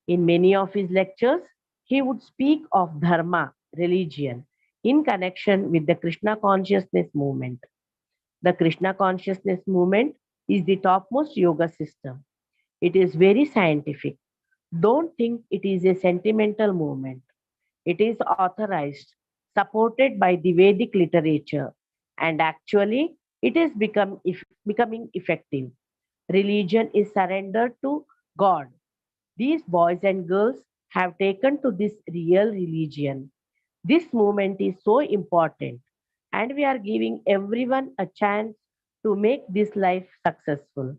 In many of his lectures, he would speak of dharma, religion, in connection with the Krishna consciousness movement. The Krishna consciousness movement is the topmost yoga system. It is very scientific. Don't think it is a sentimental movement. It is authorized, supported by the Vedic literature, and actually it is becoming effective. Religion is surrendered to God. These boys and girls have taken to this real religion. This movement is so important, and we are giving everyone a chance to make this life successful.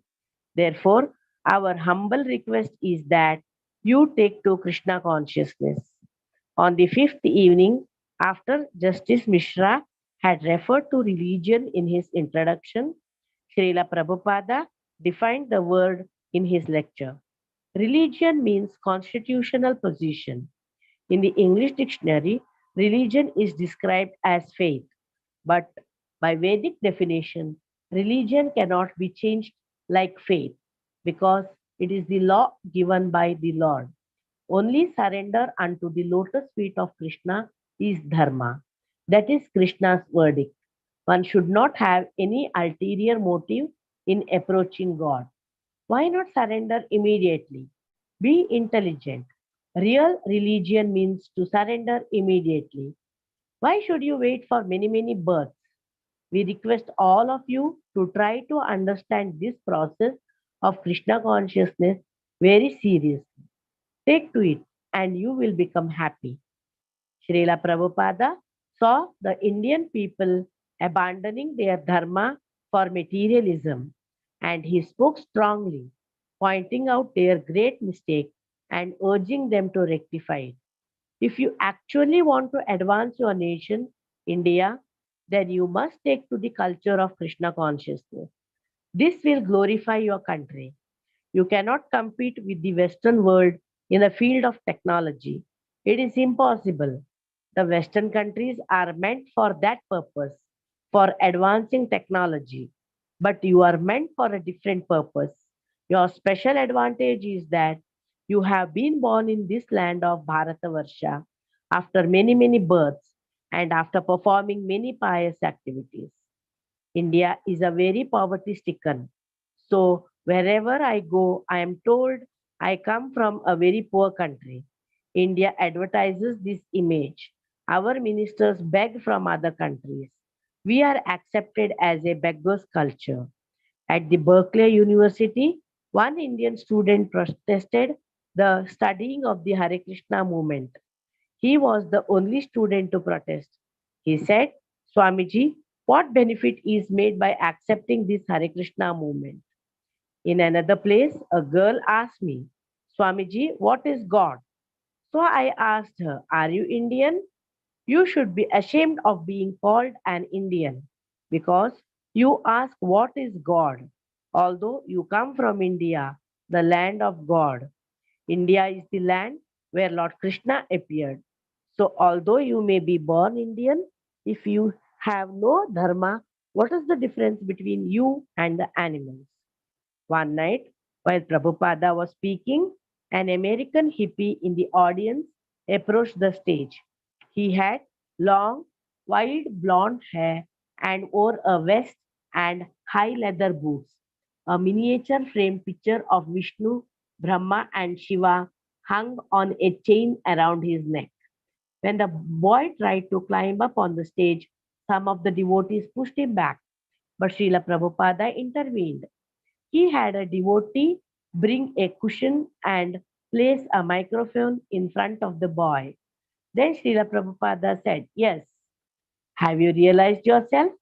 Therefore, our humble request is that you take to Krishna consciousness. On the fifth evening, after Justice Mishra had referred to religion in his introduction, Srila Prabhupada defined the word in his lecture. Religion means constitutional position. In the English dictionary, religion is described as faith, but by Vedic definition, religion cannot be changed like faith because it is the law given by the Lord. Only surrender unto the lotus feet of Krishna is dharma. That is Krishna's verdict. One should not have any ulterior motive in approaching God. Why not surrender immediately? Be intelligent. Real religion means to surrender immediately. Why should you wait for many births? We request all of you to try to understand this process of Krishna consciousness very seriously. Take to it and you will become happy. Srila Prabhupada saw the Indian people abandoning their dharma for materialism, and he spoke strongly, pointing out their great mistake and urging them to rectify it. If you actually want to advance your nation, India, then you must take to the culture of Krishna consciousness. This will glorify your country. You cannot compete with the Western world in the field of technology. It is impossible. The Western countries are meant for that purpose, for advancing technology. But you are meant for a different purpose. Your special advantage is that you have been born in this land of Bharatavarsha after many births and after performing many pious activities. India is a very poverty stricken. So wherever I go, I am told I come from a very poor country. India advertises this image. Our ministers beg from other countries. We are accepted as a beggar's culture. At the Berkeley University, one Indian student protested the studying of the Hare Krishna movement. He was the only student to protest. He said, Swamiji, what benefit is made by accepting this Hare Krishna movement? In another place, a girl asked me, Swamiji, what is God? So I asked her, are you Indian? You should be ashamed of being called an Indian because you ask what is God, although you come from India, the land of God. India is the land where Lord Krishna appeared. So, although you may be born Indian, if you have no dharma, what is the difference between you and the animals? One night, while Prabhupada was speaking, an American hippie in the audience approached the stage. He had long, wild blonde hair and wore a vest and high leather boots. A miniature framed picture of Vishnu, Brahma, and Shiva hung on a chain around his neck. When the boy tried to climb up on the stage, some of the devotees pushed him back, but Srila Prabhupada intervened. He had a devotee bring a cushion and placed a microphone in front of the boy. Then Srila Prabhupada said, "Yes, have you realized yourself?"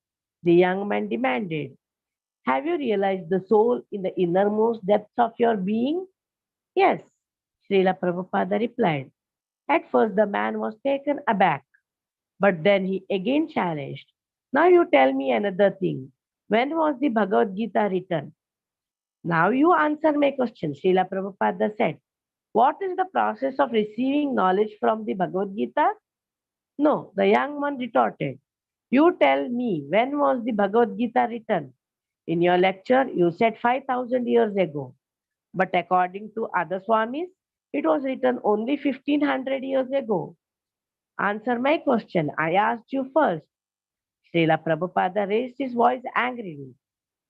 The young man demanded. "Have you realized the soul in the innermost depths of your being?" "Yes," Srila Prabhupada replied. At first, the man was taken aback, but then he again challenged. "Now you tell me another thing. When was the Bhagavad Gita written?" "Now you answer my question," Srila Prabhupada said. "What is the process of receiving knowledge from the Bhagavad Gita?" "No," the young man retorted. "You tell me, when was the Bhagavad Gita written? In your lecture, you said 5,000 years ago. But according to other Swamis, it was written only 1500 years ago. Answer my question. I asked you first." Srila Prabhupada raised his voice angrily.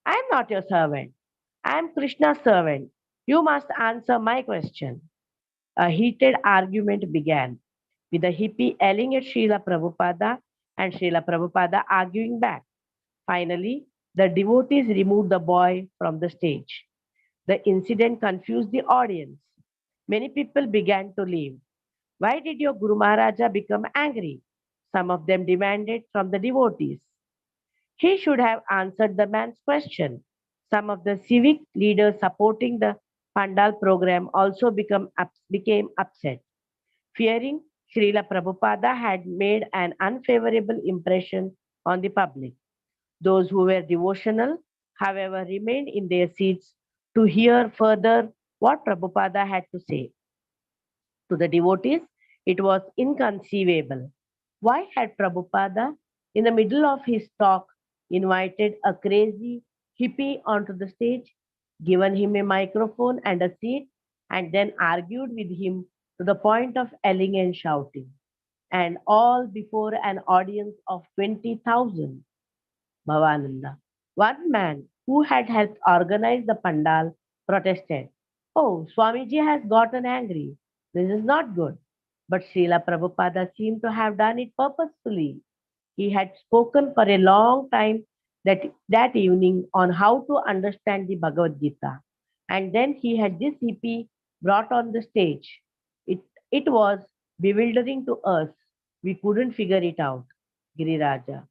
"I am not your servant. I am Krishna's servant. You must answer my question." A heated argument began, with the hippie yelling at Srila Prabhupada and Srila Prabhupada arguing back. Finally, the devotees removed the boy from the stage. The incident confused the audience. Many people began to leave. "Why did your Guru Maharaja become angry?" some of them demanded from the devotees. "He should have answered the man's question." Some of the civic leaders supporting the Pandal program also became upset, fearing Srila Prabhupada had made an unfavorable impression on the public. Those who were devotional, however, remained in their seats to hear further what Prabhupada had to say. To the devotees, it was inconceivable. Why had Prabhupada, in the middle of his talk, invited a crazy hippie onto the stage, given him a microphone and a seat, and then argued with him to the point of yelling and shouting, and all before an audience of 20,000? Bhavananda, one man who had helped organize the pandal, protested. "Oh, Swamiji has gotten angry. This is not good." But Srila Prabhupada seemed to have done it purposefully. He had spoken for a long time that evening on how to understand the Bhagavad Gita. And then he had this hippie brought on the stage. It, it was bewildering to us. We couldn't figure it out. Giriraja.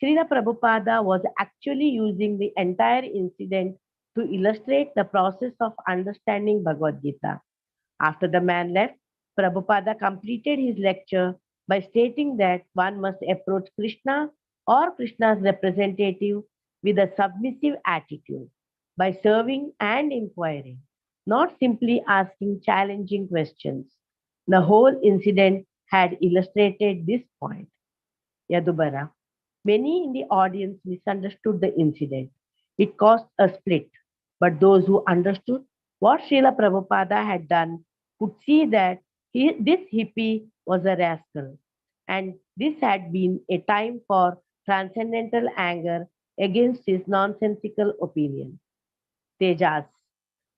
Srila Prabhupada was actually using the entire incident to illustrate the process of understanding Bhagavad Gita. After the man left, Prabhupada completed his lecture by stating that one must approach Krishna or Krishna's representative with a submissive attitude, by serving and inquiring, not simply asking challenging questions. The whole incident had illustrated this point. Yadubara. Many in the audience misunderstood the incident. It caused a split. But those who understood what Srila Prabhupada had done could see that this hippie was a rascal. And this had been a time for transcendental anger against his nonsensical opinion. Tejas.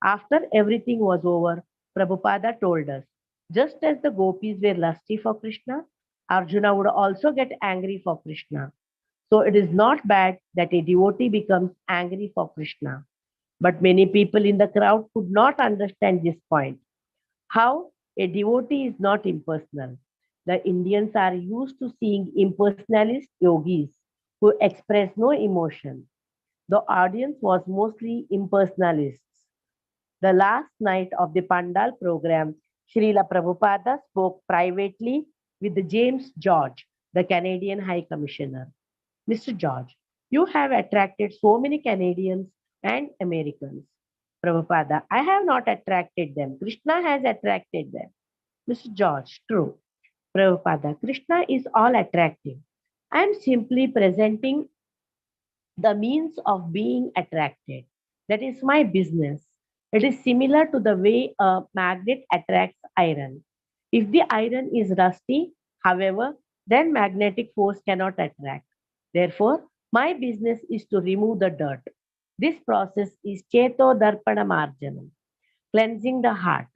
After everything was over, Prabhupada told us, just as the gopis were lusty for Krishna, Arjuna would also get angry for Krishna. So it is not bad that a devotee becomes angry for Krishna. But many people in the crowd could not understand this point. How a devotee is not impersonal. The Indians are used to seeing impersonalist yogis who express no emotion. The audience was mostly impersonalists. The last night of the Pandal program, Srila Prabhupada spoke privately with James George, the Canadian High Commissioner. "Mr. George, you have attracted so many Canadians and Americans." Prabhupada, "I have not attracted them. Krishna has attracted them." Mr. George, "True." Prabhupada, "Krishna is all attractive. I am simply presenting the means of being attracted. That is my business. It is similar to the way a magnet attracts iron. If the iron is rusty, however, then magnetic force cannot attract. Therefore, my business is to remove the dirt. This process is Cheto Darpana Marjanam, cleansing the heart.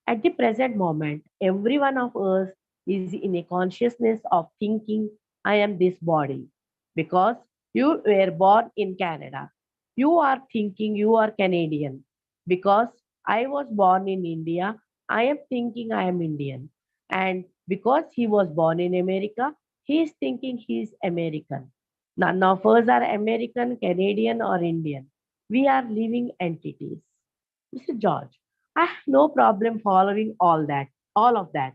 At the present moment, every one of us is in a consciousness of thinking, I am this body. Because you were born in Canada, you are thinking you are Canadian. Because I was born in India, I am thinking I am Indian. And because he was born in America, he is thinking he is American. None of us are American, Canadian, or Indian. We are living entities. Mr. George, I have no problem following all of that.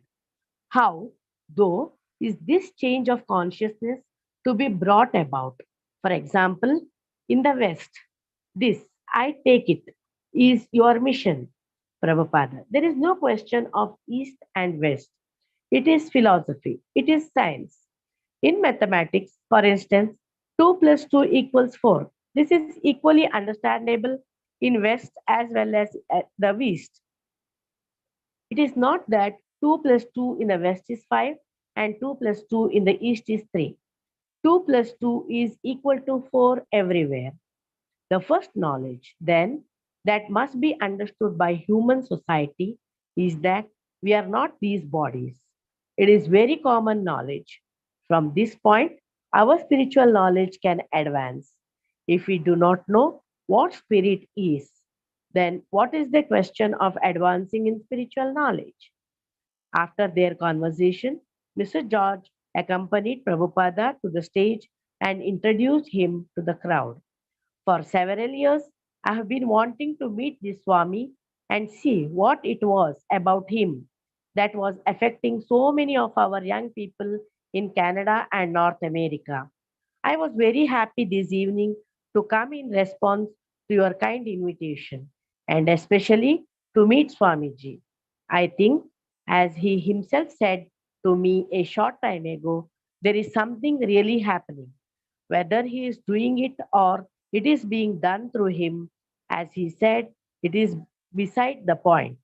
How, though, is this change of consciousness to be brought about? For example, in the West, this, I take it, is your mission, Prabhupada. There is no question of East and West. It is philosophy, it is science. In mathematics, for instance, 2 plus 2 equals 4. This is equally understandable in West as well as at the East. It is not that 2 plus 2 in the West is 5 and 2 plus 2 in the East is 3. 2 plus 2 is equal to 4 everywhere. The first knowledge, then, that must be understood by human society is that we are not these bodies. It is very common knowledge. From this point, our spiritual knowledge can advance. If we do not know what spirit is, then what is the question of advancing in spiritual knowledge? After their conversation, Mr. George accompanied Prabhupada to the stage and introduced him to the crowd. For several years, I have been wanting to meet this Swami and see what it was about him that was affecting so many of our young people in Canada and North America. I was very happy this evening to come in response to your kind invitation and especially to meet Swamiji. I think, as he himself said to me a short time ago, there is something really happening. Whether he is doing it or it is being done through him, as he said, it is beside the point.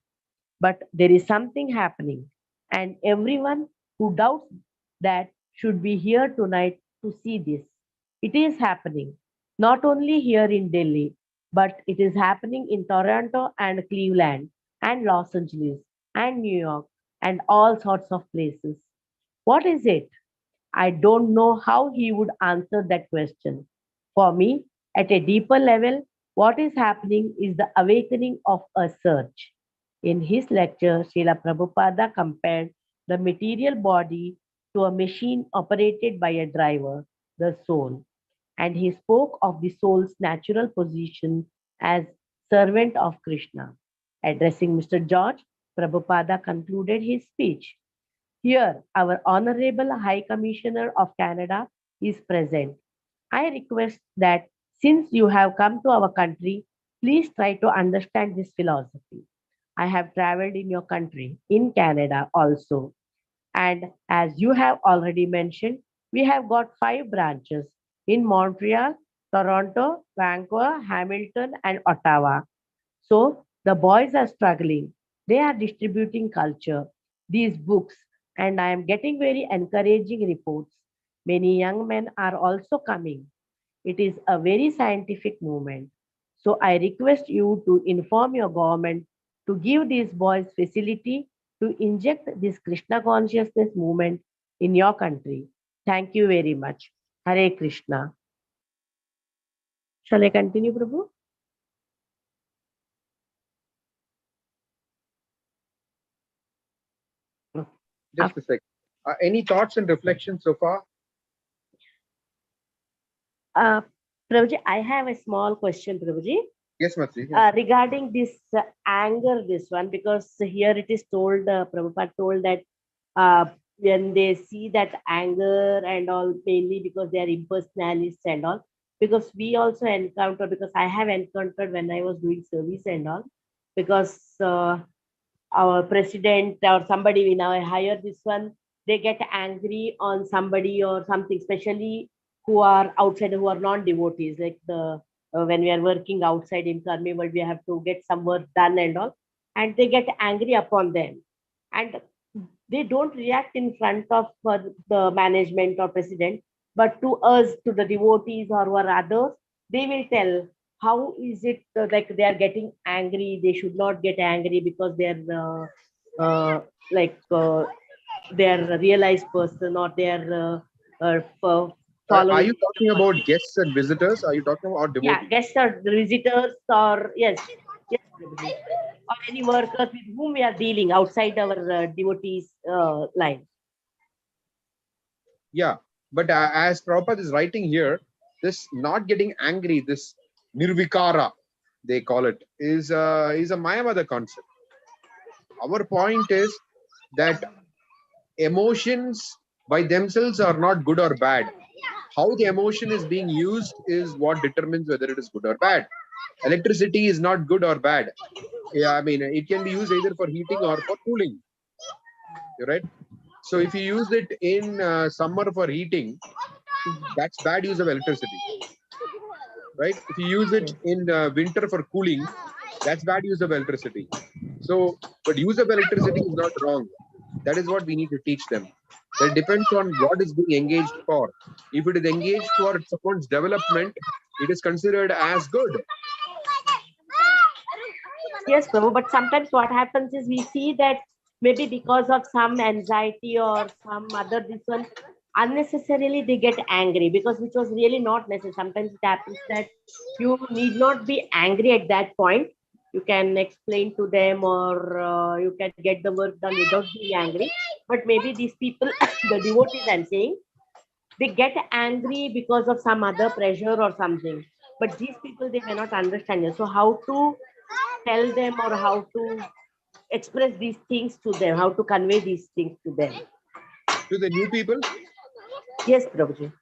But there is something happening, and everyone who doubts that should be here tonight to see this. It is happening, not only here in Delhi, but it is happening in Toronto and Cleveland and Los Angeles and New York and all sorts of places. What is it? I don't know how he would answer that question. For me, at a deeper level, what is happening is the awakening of a search. In his lecture, Srila Prabhupada compared the material body to a machine operated by a driver, the soul, and he spoke of the soul's natural position as servant of Krishna. Addressing Mr. George, Prabhupada concluded his speech. Here, our Honorable High Commissioner of Canada is present. I request that since you have come to our country, please try to understand this philosophy. I have traveled in your country, in Canada also. And as you have already mentioned, we have got 5 branches in Montreal, Toronto, Vancouver, Hamilton, and Ottawa. So the boys are struggling. They are distributing culture, these books, and I am getting very encouraging reports. Many young men are also coming. It is a very scientific movement. So I request you to inform your government to give these boys facility to inject this Krishna consciousness movement in your country. Thank you very much. Hare Krishna. Shall I continue, Prabhu? Just a second. Any thoughts and reflections so far? Uh, Prabhuji, I have a small question, Prabhuji. Yes, Matri. Regarding this anger, this one, because here it is told, Prabhupada told that when they see that anger and all, mainly because they are impersonalists and all, because we also encounter, because I have encountered when I was doing service and all, because our president or somebody we now hire this one, they get angry on somebody or something, especially who are outside, who are non-devotees, like the when we are working outside in Karmi world, we have to get some work done and all, and they get angry upon them, and they don't react in front of the management or president, but to us, to the devotees or others, they will tell how is it like they are getting angry. They should not get angry because like they are a realized person or they are Are following. you talking about guests and visitors? Are you talking about devotees? Yeah, guests or visitors or yes, yes. Prabhuji. or any workers with whom we are dealing outside our devotees' line. Yeah, but as Prabhupada is writing here, this not getting angry, this nirvikara, they call it, is a Mayavada concept. Our point is that emotions by themselves are not good or bad. How the emotion is being used is what determines whether it is good or bad. Electricity is not good or bad. Yeah, I mean, it can be used either for heating or for cooling. Right? So if you use it in summer for heating, that's bad use of electricity. Right? If you use it in winter for cooling, that's bad use of electricity. So, but use of electricity is not wrong. That is what we need to teach them. That depends on what is being engaged for. If it is engaged for someone's development, it is considered as good. Yes, Prabhu, but sometimes what happens is we see that maybe because of some anxiety or some other this one, unnecessarily they get angry because which was really not necessary. Sometimes it happens that you need not be angry at that point. You can explain to them or you can get the work done without being angry. But maybe these people, the devotees I'm saying, they get angry because of some other pressure or something. But these people, they may not understand it. So how to tell them or how to express these things to them, how to convey these things to them? To the new people, Yes, Prabhuji.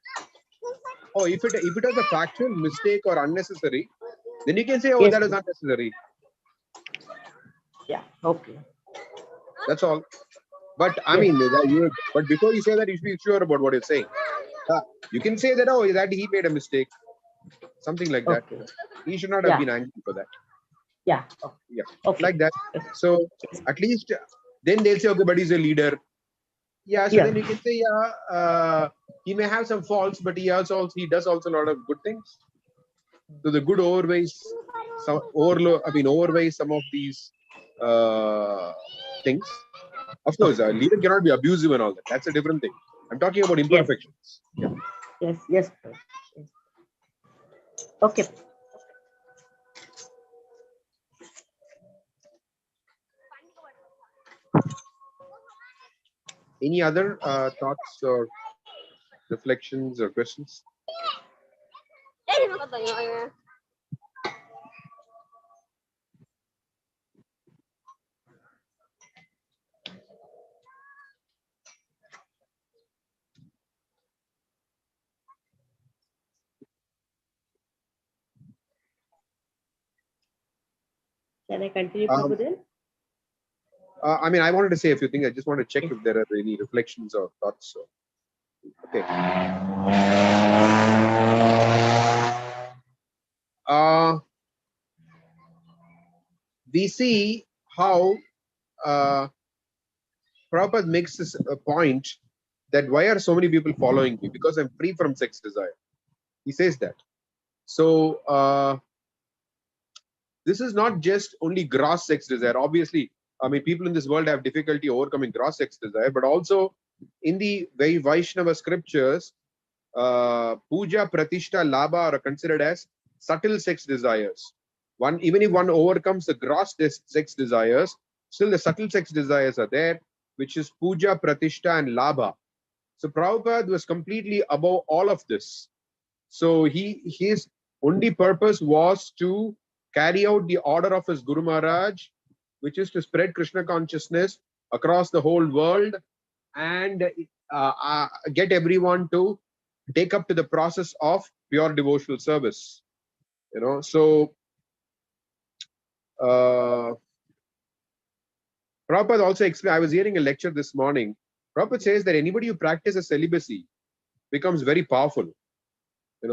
oh, if it was a factual mistake or unnecessary, then you can say, oh, Yes. that is unnecessary. Yeah. Okay. That's all. But I mean, but before you say that, you should be sure about what you're saying. You can say that, oh, that he made a mistake, something like that. Okay. He should not have Yeah. been angry for that. Yeah. Okay. Yeah, Okay. like that. So at least then they'll say, okay, but he's a leader. Yeah, so Yeah. then you can say, yeah, he may have some faults, but he does also a lot of good things. So the good overweighs some of these things. Of course, a leader cannot be abusive and all that. That's a different thing. I'm talking about imperfections. Yes. Yes. Yes. Yes. Okay. Any other thoughts or reflections or questions? Can I continue, Prabhu, then? I mean, I wanted to say a few things. I just want to check if there are any reflections or thoughts. So, okay. We see how Prabhupada makes this a point that why are so many people following me? Because I'm free from sex desire. He says that. So this is not just only gross sex desire. Obviously, I mean, people in this world have difficulty overcoming gross sex desire, but also in the very Vaishnava scriptures, puja, pratishtha, labha are considered as subtle sex desires. Even if one overcomes the gross sex desires, still the subtle sex desires are there, which is puja, pratishtha, and labha. So Prabhupada was completely above all of this. So his only purpose was to carry out the order of his Guru Maharaj, which is to spread Krishna consciousness across the whole world and get everyone to take up to the process of pure devotional service. So Prabhupada also explained, I was hearing a lecture this morning. Prabhupada says that anybody who practices celibacy becomes very powerful.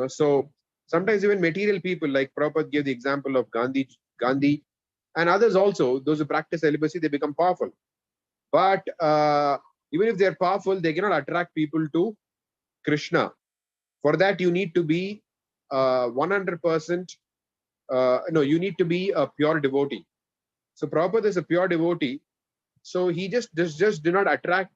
So sometimes even material people, like Prabhupada gave the example of Gandhi, and others also, those who practice celibacy, they become powerful. But even if they're powerful, they cannot attract people to Krishna. For that, you need to be 100%, you need to be a pure devotee. So Prabhupada is a pure devotee. So he just did not attract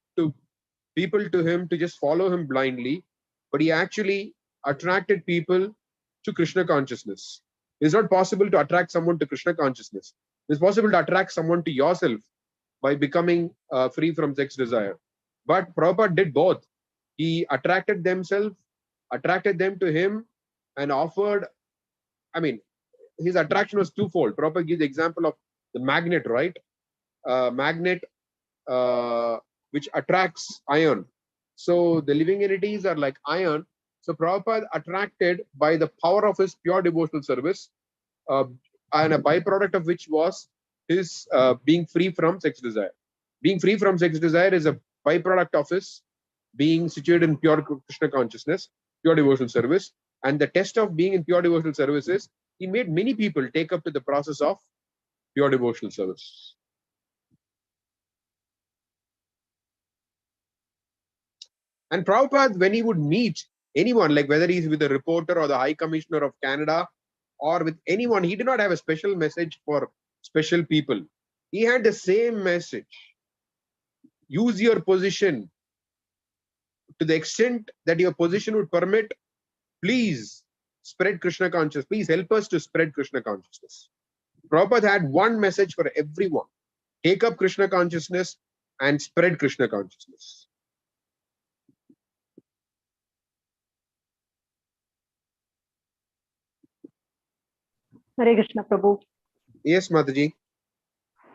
people to him to just follow him blindly, but he actually attracted people to Krishna consciousness. It's not possible to attract someone to Krishna consciousness. It's possible to attract someone to yourself by becoming free from sex desire. But Prabhupada did both. He attracted them to him, and offered, I mean, his attraction was twofold. Prabhupada gives the example of the magnet, right? Magnet which attracts iron. So the living entities are like iron. So Prabhupada attracted by the power of his pure devotional service, and a byproduct of which was his being free from sex desire. Being free from sex desire is a byproduct of his being situated in pure Krishna consciousness, pure devotional service. And the test of being in pure devotional service is he made many people take up to the process of pure devotional service. And Prabhupada, when he would meet anyone, like whether he's with a reporter or the High Commissioner of Canada or with anyone, he did not have a special message for special people. He had the same message. Use your position to the extent that your position would permit. Please spread Krishna consciousness. Please help us to spread Krishna consciousness. Prabhupada had one message for everyone. Take up Krishna consciousness and spread Krishna consciousness. Hare Krishna, Prabhu. Yes, Mataji.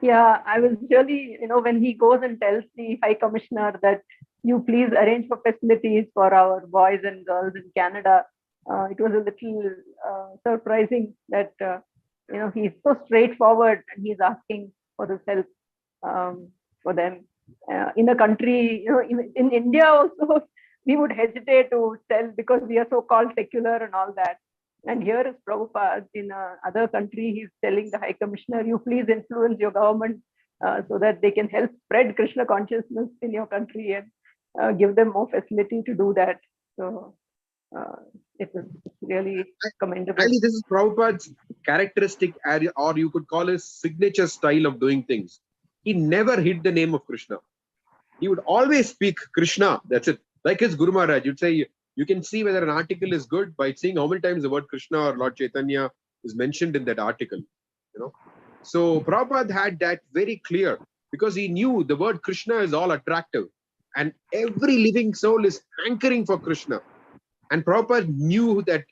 Yeah, I was really, when he goes and tells the High Commissioner that you please arrange for facilities for our boys and girls in Canada, it was a little surprising that, he's so straightforward and he's asking for this help for them. In a country, in India also, we would hesitate to tell because we are so-called secular and all that. And here is Prabhupada in other country. He's telling the High Commissioner, you please influence your government so that they can help spread Krishna consciousness in your country and give them more facility to do that. So it was really commendable. Actually, this is Prabhupada's characteristic area, or you could call his signature style of doing things. He never hid the name of Krishna. He would always speak Krishna. That's it. Like his Guru Maharaj, you'd say, you can see whether an article is good by seeing how many times the word Krishna or Lord Caitanya is mentioned in that article. So Prabhupada had that very clear because he knew the word Krishna is all attractive and every living soul is hankering for Krishna. And Prabhupada knew that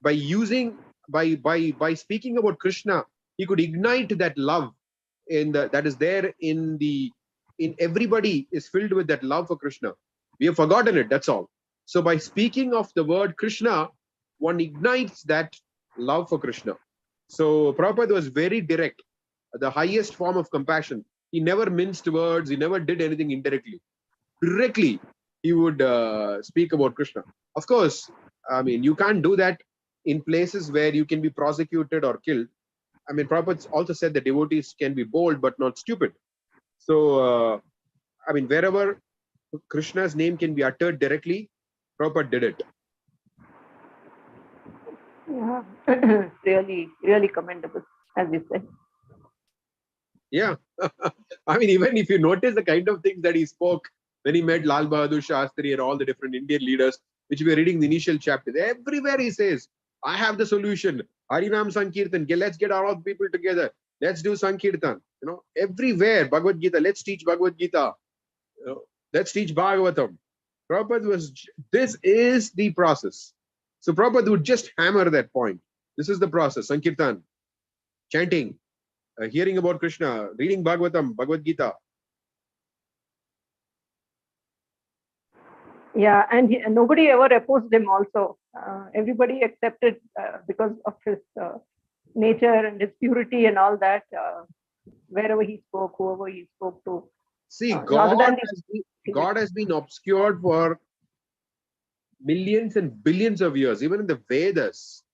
by speaking about Krishna, he could ignite that love that is there in everybody is filled with that love for Krishna. We have forgotten it, that's all. So by speaking of the word Krishna, one ignites that love for Krishna. So Prabhupada was very direct, the highest form of compassion. He never minced words, he never did anything indirectly. Directly, he would speak about Krishna. Of course, I mean, you can't do that in places where you can be prosecuted or killed. I mean, Prabhupada also said that devotees can be bold but not stupid. So, I mean, wherever Krishna's name can be uttered directly, Prabhupada did it. Yeah, really, really commendable, as you said. Yeah. I mean, even if you notice the kind of things that he spoke when he met Lal Bahadur Shastri and all the different Indian leaders, which we are reading the initial chapters, everywhere he says, I have the solution. Harinam Sankirtan, let's get all the people together. Let's do Sankirtan. Everywhere, Bhagavad Gita, let's teach Bhagavad Gita. Let's teach Bhagavatam. Prabhupada this is the process. So Prabhupada would just hammer that point. This is the process, Sankirtan, chanting, hearing about Krishna, reading Bhagavatam, Bhagavad Gita. Yeah, and nobody ever opposed him also. Everybody accepted because of his nature and his purity and all that, wherever he spoke, whoever he spoke to. See, God has been obscured for millions and billions of years, even in the Vedas.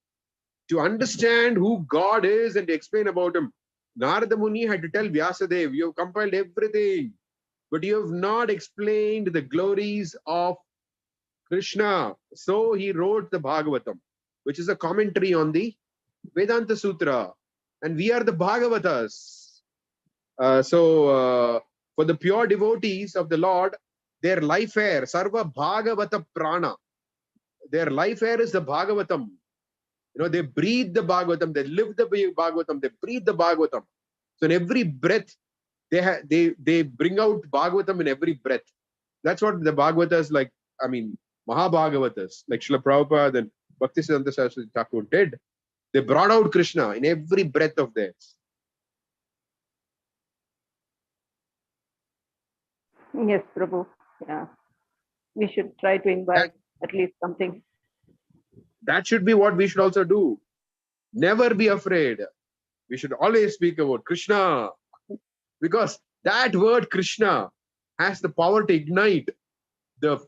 To understand who God is and to explain about him, Narada Muni had to tell Vyasadeva, you have compiled everything, but you have not explained the glories of Krishna. So he wrote the Bhagavatam, which is a commentary on the Vedanta Sutra. And we are the Bhagavatas. For the pure devotees of the Lord, their life air, Sarva Bhagavata Prana, their life air is the Bhagavatam. They breathe the Bhagavatam, they live the Bhagavatam, they breathe the Bhagavatam. So in every breath, they bring out Bhagavatam in every breath. That's what the Bhagavatas, like, I mean, Mahabhagavatas, like Srila Prabhupada and Bhaktisiddhanta Saraswati Thakur did. They brought out Krishna in every breath of theirs. Yes, Prabhu. Yeah. We should try to invite at least something. That should be what we should also do. Never be afraid. We should always speak about Krishna, because that word Krishna has the power to ignite the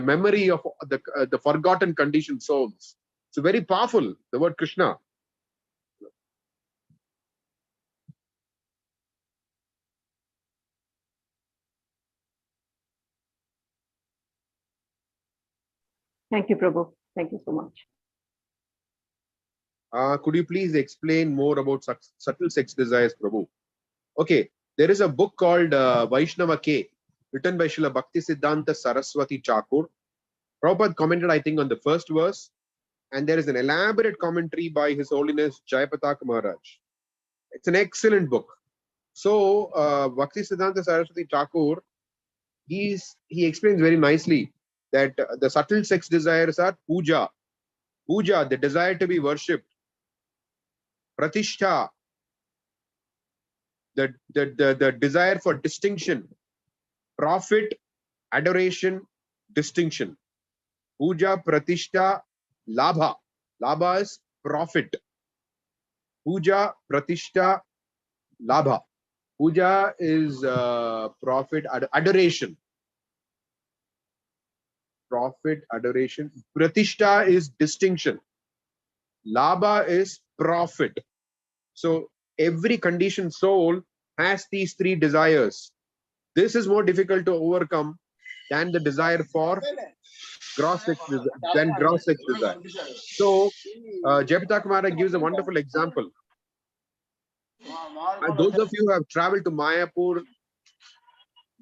memory of the forgotten conditioned souls. It's very powerful, the word Krishna. Thank you, Prabhu. Thank you so much. Could you please explain more about subtle sex desires, Prabhu? Okay, there is a book called Vaishnava K, written by Srila Bhaktisiddhanta Saraswati Thakur. Prabhupada commented, I think, on the first verse, and there is an elaborate commentary by His Holiness Jayapataka Maharaj. It's an excellent book. So, Bhaktisiddhanta Saraswati Thakur, he explains very nicely that the subtle sex desires are puja, the desire to be worshipped, pratishtha, the desire for distinction, profit, adoration, distinction. Puja, pratishtha, labha. Labha is profit. Puja, pratishtha, labha. Puja is profit, adoration. Profit, adoration. Pratishtha is distinction. Labha is profit. So every conditioned soul has these three desires. This is more difficult to overcome than the desire for gross sex desire. So Jayapataka Maharaj gives a wonderful example. Those of you who have traveled to Mayapur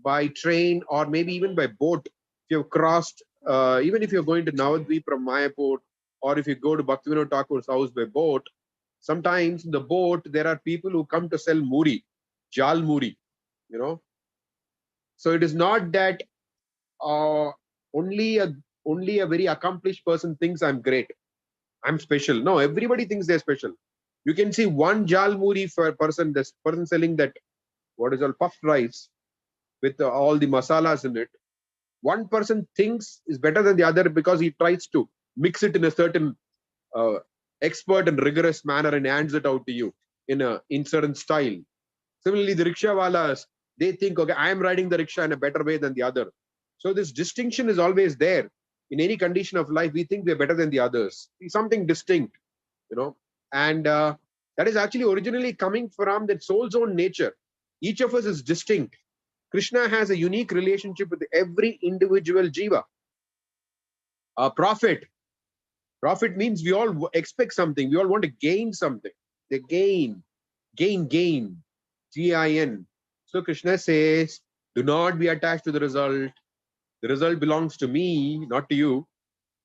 by train or maybe even by boat, if you have crossed, even if you're going to Navadvip from Mayapur, or if you go to Bhaktivinoda Thakur's house by boat, sometimes in the boat there are people who come to sell muri, jal muri, you know. So it is not that only a very accomplished person thinks I'm great, I'm special. No, everybody thinks they're special. You can see one jal muri for person, this person selling that what is called puffed rice with all the masalas in it. One person thinks is better than the other because he tries to mix it in a certain expert and rigorous manner and hands it out to you in certain style. Similarly, the rickshaw walas, they think, okay, I am riding the rickshaw in a better way than the other. So this distinction is always there. In any condition of life, we think we're better than the others. Something distinct, you know. And that is actually originally coming from that soul's own nature. Each of us is distinct. Krishna has a unique relationship with every individual jiva. Profit means we all expect something. We all want to gain something. They gain. G-I-N. So Krishna says, do not be attached to the result. The result belongs to me, not to you.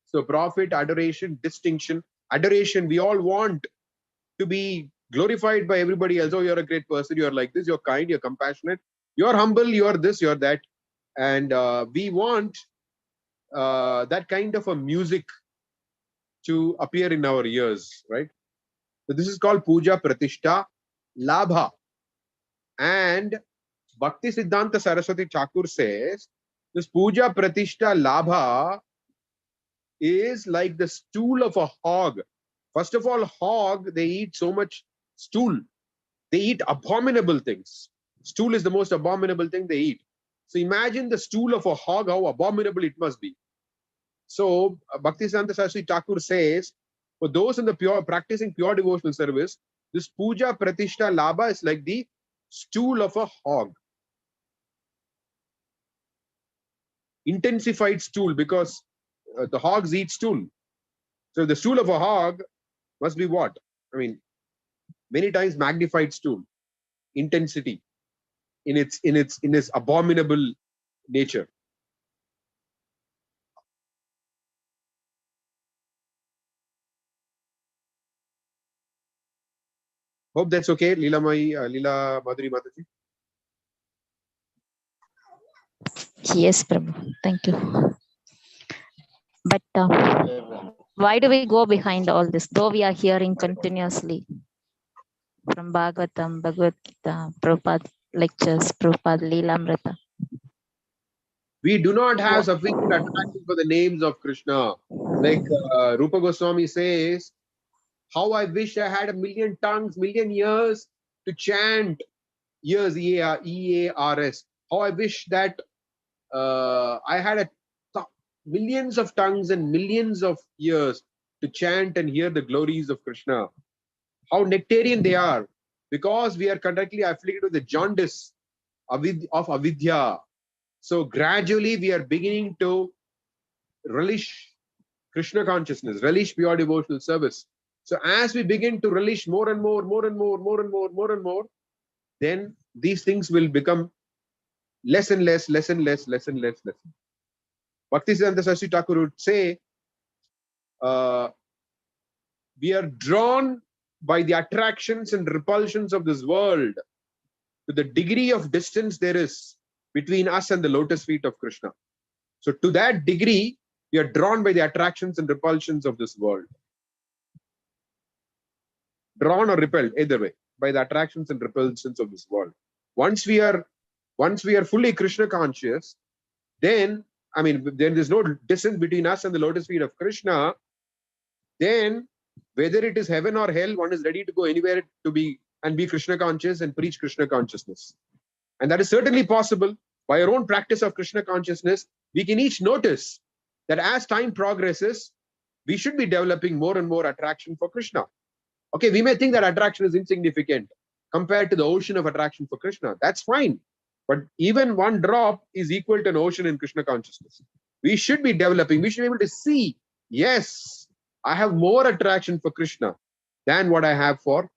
So profit, adoration, distinction. Adoration, we all want to be glorified by everybody else. Oh, you're a great person. You're like this. You're kind. You're compassionate. You're humble. You're this. You're that. And we want that kind of a music to appear in our ears, right? So this is called puja, pratishtha, labha. And Bhaktisiddhanta Saraswati Thakur says this puja, pratishtha, labha is like the stool of a hog. First of all, hog, they eat so much stool. They eat abominable things. Stool is the most abominable thing they eat. So imagine the stool of a hog, how abominable it must be. So Bhaktisiddhanta Saraswati Thakur says, for those in the practicing pure devotional service, this puja, pratishtha, labha is like the stool of a hog. Intensified stool, because the hogs eat stool. So the stool of a hog must be what? I mean, many times magnified stool, intensity in its abominable nature. Hope that's okay, Leela Madhuri Mataji. Yes, Prabhu. Thank you. But why do we go behind all this? Though we are hearing continuously from Bhagavatam, Bhagavad Gita, Prabhupada lectures, Prabhupada Leelamrita. We do not have sufficient attraction for the names of Krishna. Like Rupa Goswami says, how I wish I had a million tongues, million ears to chant years, E-A-R-S. How I wish that I had millions of tongues and millions of ears to chant and hear the glories of Krishna. How nectarian they are, because we are correctly afflicted with the jaundice of avidya. So gradually we are beginning to relish Krishna consciousness, relish pure devotional service. So as we begin to relish more and more, then these things will become less and less. Bhaktisiddhanta Saraswati Thakur would say, we are drawn by the attractions and repulsions of this world to the degree of distance there is between us and the lotus feet of Krishna. So to that degree, we are drawn by the attractions and repulsions of this world. Drawn or repelled, either way, by the attractions and repulsions of this world. Once we are fully Krishna conscious, then, I mean, there is no distance between us and the lotus feet of Krishna, then whether it is heaven or hell, one is ready to go anywhere to be Krishna conscious and preach Krishna consciousness. And that is certainly possible. By our own practice of Krishna consciousness, we can each notice that as time progresses, we should be developing more and more attraction for Krishna. Okay, we may think that attraction is insignificant compared to the ocean of attraction for Krishna. That's fine. But even one drop is equal to an ocean in Krishna consciousness. We should be developing, we should be able to see, yes, I have more attraction for Krishna than what I have for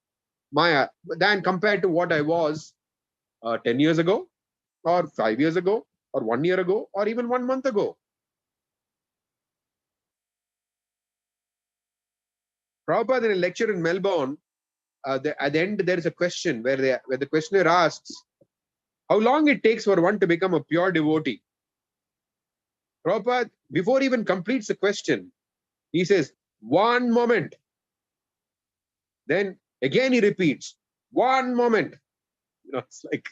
Maya, than compared to what I was 10 years ago, or 5 years ago, or 1 year ago, or even 1 month ago. Prabhupada, in a lecture in Melbourne, at the end there is a question where the questioner asks how long it takes for one to become a pure devotee. Prabhupada, before he even completes the question, he says, 1 moment. Then again he repeats, 1 moment. You know, it's like,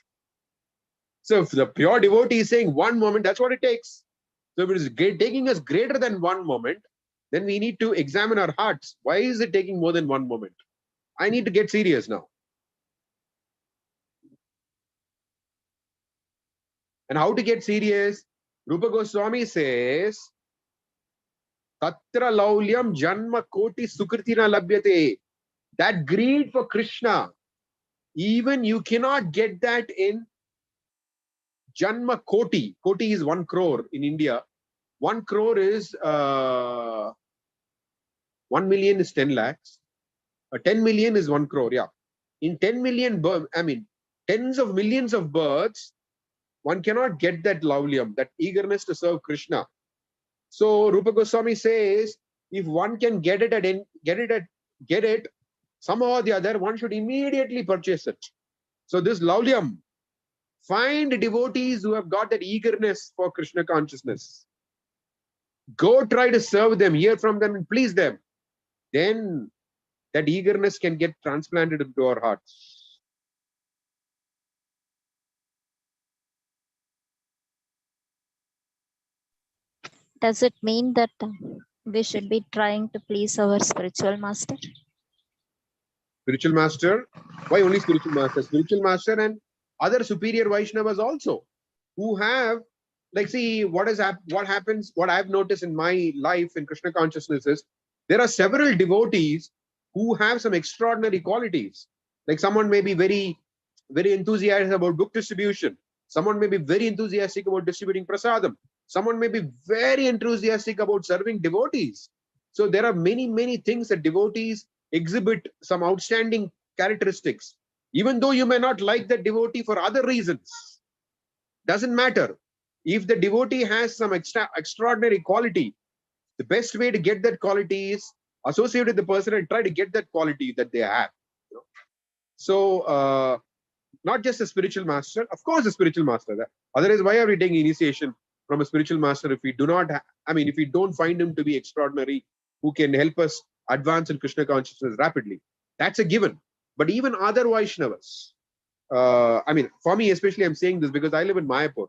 so if the pure devotee is saying 1 moment, that's what it takes. So if it is taking us greater than 1 moment, then we need to examine our hearts. Why is it taking more than 1 moment? I need to get serious now. And how to get serious? Rupa Goswami says, Tatra laulyam janma koti sukritina labhyate. That greed for Krishna, even you cannot get that in janma koti. Koti is 1 crore in India. 1 crore is 1 million is 10 lakhs. 10 million is 1 crore. Yeah. In 10 million, tens of millions of births, one cannot get that laulyam, that eagerness to serve Krishna. So Rupa Goswami says, if one can get it, somehow or the other, one should immediately purchase it. So this laulyam, find devotees who have got that eagerness for Krishna consciousness. Go try to serve them, hear from them, and please them. Then that eagerness can get transplanted into our hearts. Does it mean that we should be trying to please our spiritual master? Spiritual master? Why only spiritual master? Spiritual master and other superior Vaishnavas also, who have, like, see, what happens, what I've noticed in my life in Krishna consciousness is, there are several devotees who have some extraordinary qualities. Like someone may be very, very enthusiastic about book distribution. Someone may be very enthusiastic about distributing prasadam. Someone may be very enthusiastic about serving devotees. So there are many, many things that devotees exhibit, some outstanding characteristics. Even though you may not like that devotee for other reasons, doesn't matter. If the devotee has some extraordinary quality, the best way to get that quality is associate with the person and try to get that quality that they have. So not just a spiritual master, of course a spiritual master. Otherwise, why are we taking initiation from a spiritual master if we do not, if we don't find him to be extraordinary, who can help us advance in Krishna consciousness rapidly? That's a given. But even other Vaishnavas, for me especially, I'm saying this because I live in Mayapur,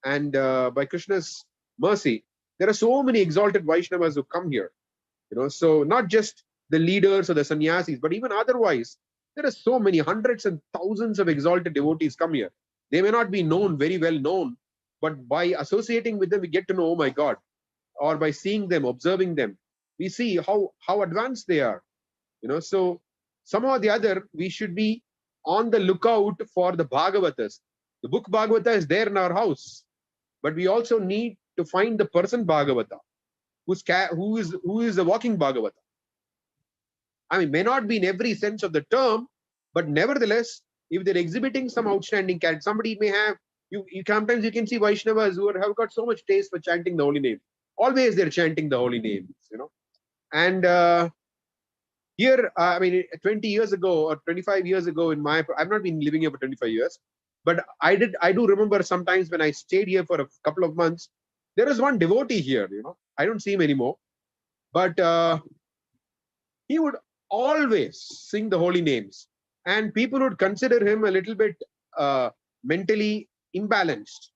and by Krishna's mercy, there are so many exalted Vaishnavas who come here. So not just the leaders or the sannyasis, but even otherwise, there are so many hundreds and thousands of exalted devotees come here. They may not be known, very well known, but by associating with them, we get to know, oh my God, or by seeing them, observing them, we see how advanced they are. So somehow or the other, we should be on the lookout for the Bhagavatas. The book Bhagavata is there in our house, but we also need to find the person Bhagavata, who is the walking Bhagavata. May not be in every sense of the term, but nevertheless, if they're exhibiting some outstanding character, somebody may have, sometimes you can see Vaishnavas who have got so much taste for chanting the holy name. Always they're chanting the holy names, And here, 20 years ago or 25 years ago I've not been living here for 25 years, but I do remember sometimes when I stayed here for a couple of months, there was one devotee here, I don't see him anymore, but he would always sing the holy names, and people would consider him a little bit mentally imbalanced.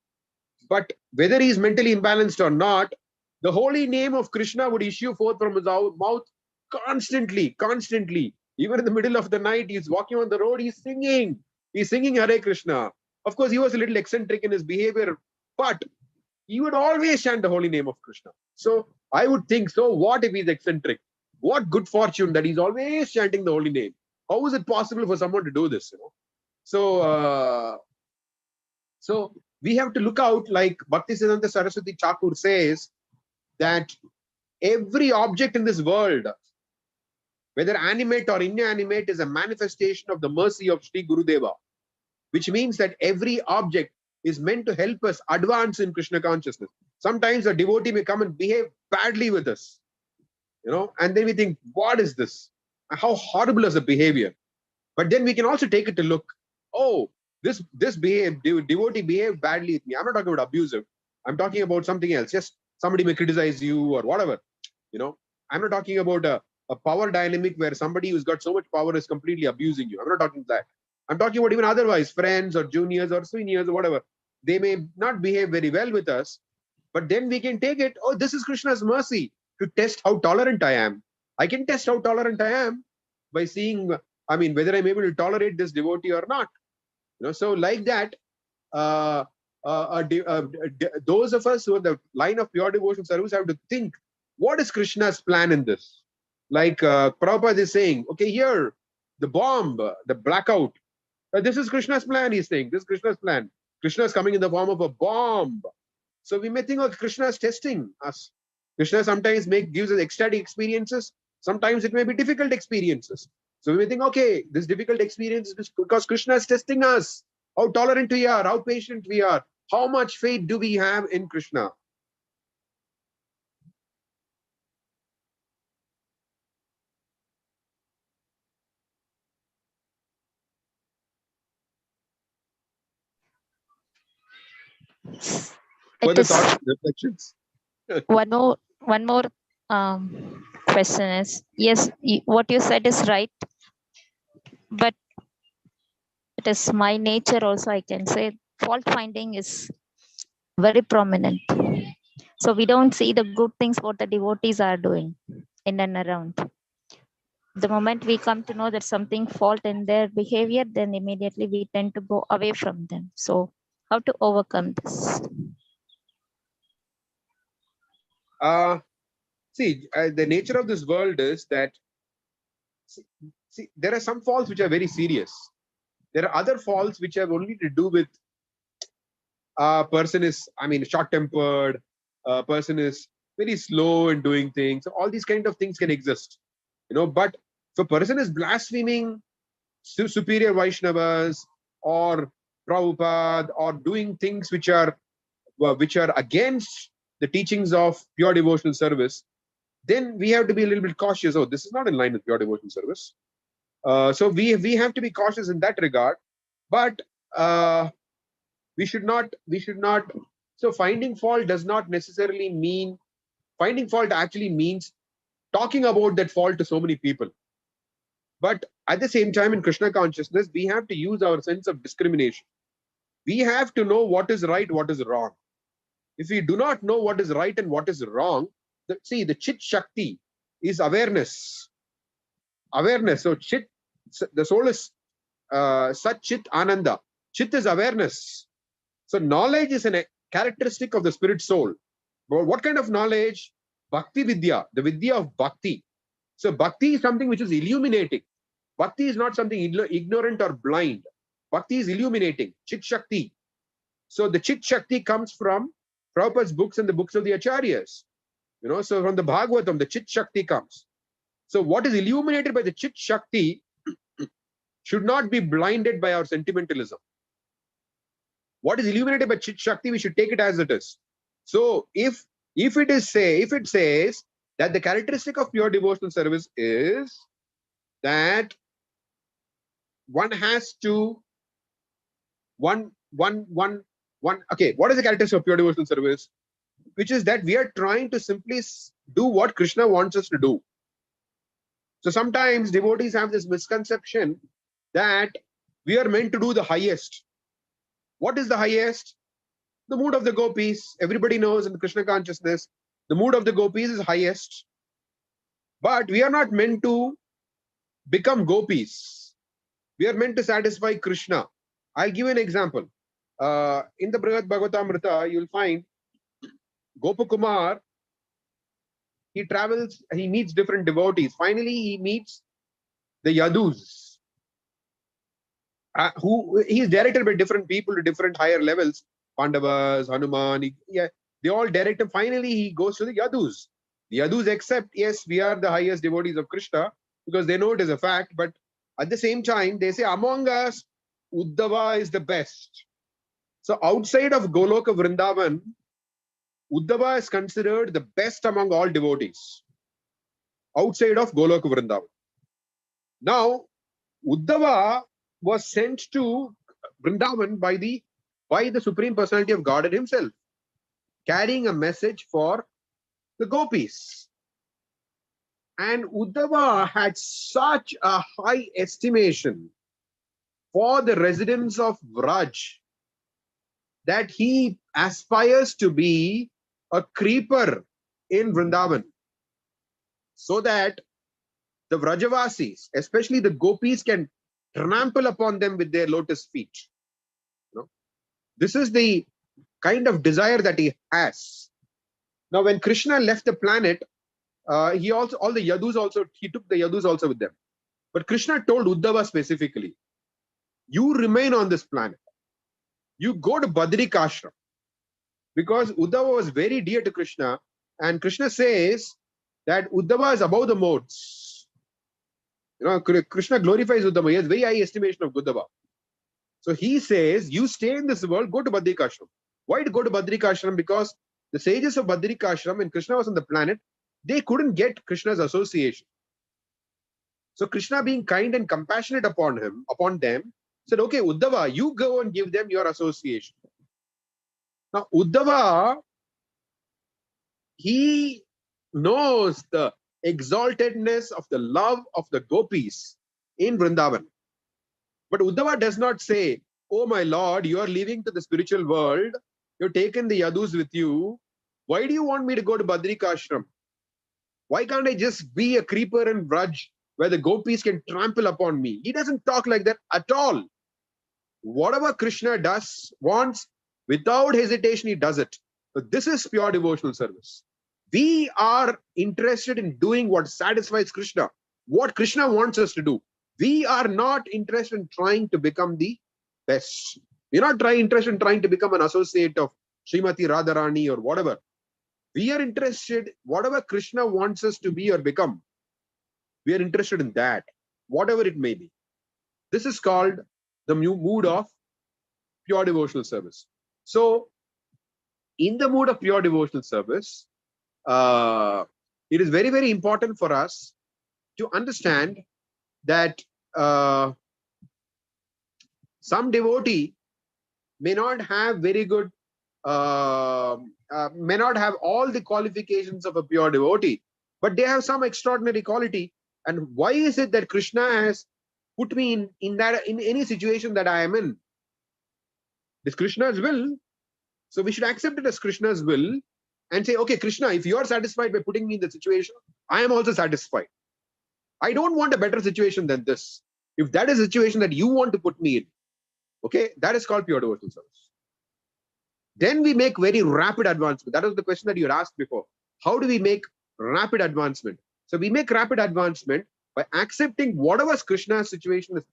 But whether he's mentally imbalanced or not, the holy name of Krishna would issue forth from his mouth constantly. Even in the middle of the night, he's walking on the road, he's singing Hare Krishna. Of course, he was a little eccentric in his behavior, but he would always chant the holy name of Krishna. So I would think, so what if he's eccentric? What good fortune that he's always chanting the holy name. How is it possible for someone to do this? So we have to look out, like Bhaktisiddhanta Saraswati Thakur says, that every object in this world, whether animate or inanimate, is a manifestation of the mercy of Sri Gurudeva, which means that every object is meant to help us advance in Krishna consciousness. Sometimes a devotee may come and behave badly with us, and then we think, what is this? How horrible is the behavior? But then we can also take it to look, oh, this devotee behaved badly with me. I'm not talking about abusive. I'm talking about something else. Just somebody may criticize you or whatever. I'm not talking about a power dynamic where somebody who's got so much power is completely abusing you. I'm not talking that. I'm talking about even otherwise, friends or juniors or seniors or whatever. They may not behave very well with us, but then we can take it, oh, this is Krishna's mercy to test how tolerant I am. I can test how tolerant I am by seeing, whether I'm able to tolerate this devotee or not. So like that, those of us who are the line of pure devotional service have to think, what is Krishna's plan in this? Like Prabhupada is saying, okay, here, the bomb, the blackout, this is Krishna's plan, he's saying. This is Krishna's plan. Krishna is coming in the form of a bomb. So we may think, oh, Krishna is testing us. Krishna sometimes gives us ecstatic experiences. Sometimes it may be difficult experiences. So we may think, okay, this difficult experience is because Krishna is testing us. How tolerant we are, how patient we are, how much faith do we have in Krishna? Further thoughts, reflections? One more question is, yes, what you said is right, but it is my nature also, I can say. Fault finding is very prominent. So we don't see the good things what the devotees are doing in and around. The moment we come to know that something fault in their behavior, then immediately we tend to go away from them. So how to overcome this? The nature of this world is that, see, there are some faults which are very serious. There are other faults which have only to do with a person is, short-tempered, a person is very slow in doing things. All these kind of things can exist, but if a person is blaspheming superior Vaishnavas or Prabhupada or doing things which are against the teachings of pure devotional service, then we have to be a little bit cautious. Oh, this is not in line with pure devotional service. So we have to be cautious in that regard, but we should not. So finding fault does not necessarily mean finding fault. Actually means talking about that fault to so many people. But at the same time, in Krishna consciousness, we have to use our sense of discrimination. We have to know what is right, what is wrong. If we do not know what is right and what is wrong, see, the Chit Shakti is awareness. Awareness. So Chit, the soul is Sat Chit Ananda. Chit is awareness. So knowledge is a characteristic of the spirit soul. But what kind of knowledge? Bhakti Vidya, the Vidya of Bhakti. So Bhakti is something which is illuminating. Bhakti is not something ignorant or blind. Bhakti is illuminating. Chit Shakti. So the Chit Shakti comes from Prabhupada's books and the books of the Acharyas. So from the Bhagavatam, the Chit Shakti comes. So what is illuminated by the Chit Shakti should not be blinded by our sentimentalism. What is illuminated by Chit Shakti, we should take it as it is. So if it says that the characteristic of pure devotional service is that one has to okay, what is the characteristic of pure devotional service? Which is that we are trying to simply do what Krishna wants us to do. So sometimes devotees have this misconception that we are meant to do the highest. What is the highest? The mood of the gopis. Everybody knows in Krishna consciousness, the mood of the gopis is highest. But we are not meant to become gopis. We are meant to satisfy Krishna. I'll give you an example. In the Brihad Bhagavatamrita, you'll find Gopakumar, he travels, he meets different devotees. Finally, he meets the Yadus, who he is directed by different people to different higher levels. Pandavas, Hanuman, they all direct him. Finally, he goes to the Yadus. The Yadus accept, yes, we are the highest devotees of Krishna, because they know it is a fact. But at the same time, they say, among us, Uddhava is the best. So outside of Goloka Vrindavan, Uddhava is considered the best among all devotees. Outside of Goloka Vrindavan. Now, Uddhava was sent to Vrindavan by the Supreme Personality of Godhead himself, carrying a message for the gopis. And Uddhava had such a high estimation for the residents of Vraj that he aspires to be a creeper in Vrindavan, so that the Vrajavasis, especially the gopis, can trample upon them with their lotus feet. This is the kind of desire that he has. Now, when Krishna left the planet, he took the Yadus also with them. But Krishna told Uddhava specifically, you remain on this planet. You go to Badrikashram. Because Uddhava was very dear to Krishna, and Krishna says that Uddhava is above the modes. Krishna glorifies Uddhava. He has very high estimation of Uddhava. So he says, you stay in this world, go to Badrikashram. Why to go to Badrikashram? Because the sages of Badrikashram, when Krishna was on the planet, they couldn't get Krishna's association. So Krishna, being kind and compassionate upon them, said, okay, Uddhava, you go and give them your association. Now, Uddhava, he knows the exaltedness of the love of the gopis in Vrindavan. But Uddhava does not say, oh my Lord, you are leaving to the spiritual world. You've taken the Yadus with you. Why do you want me to go to Badrikashram? Why can't I just be a creeper in Vraj where the gopis can trample upon me? He doesn't talk like that at all. Whatever Krishna wants, without hesitation, he does it. So this is pure devotional service. We are interested in doing what satisfies Krishna, what Krishna wants us to do. We are not interested in trying to become the best. We're not interested in trying to become an associate of Srimati Radharani or whatever. We are interested, whatever Krishna wants us to be or become, we are interested in that, whatever it may be. This is called the mood of pure devotional service. So, in the mood of pure devotional service, it is very, very important for us to understand that some devotee may not have very good, may not have all the qualifications of a pure devotee, but they have some extraordinary quality. And why is it that Krishna has put me in any situation that I am in? It's Krishna's will. So we should accept it as Krishna's will and say, okay, Krishna, if you are satisfied by putting me in the situation, I am also satisfied. I don't want a better situation than this. If that is a situation that you want to put me in, okay, that is called pure devotional service. Then we make very rapid advancement. That was the question that you had asked before. How do we make rapid advancement? So we make rapid advancement by accepting whatever Krishna's situation is,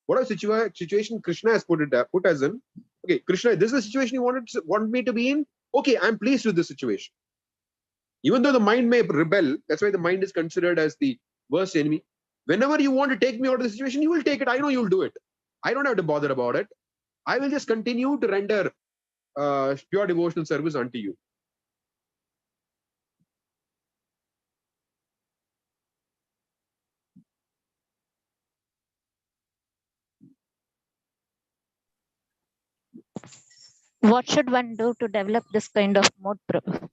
whatever situation Krishna has put us in. Okay, Krishna, this is the situation you want me to be in. Okay, I'm pleased with this situation. Even though the mind may rebel, that's why the mind is considered as the worst enemy. Whenever you want to take me out of the situation, you will take it. I know you'll do it. I don't have to bother about it. I will just continue to render pure devotional service unto you. What should one do to develop this kind of mode, Prabhu?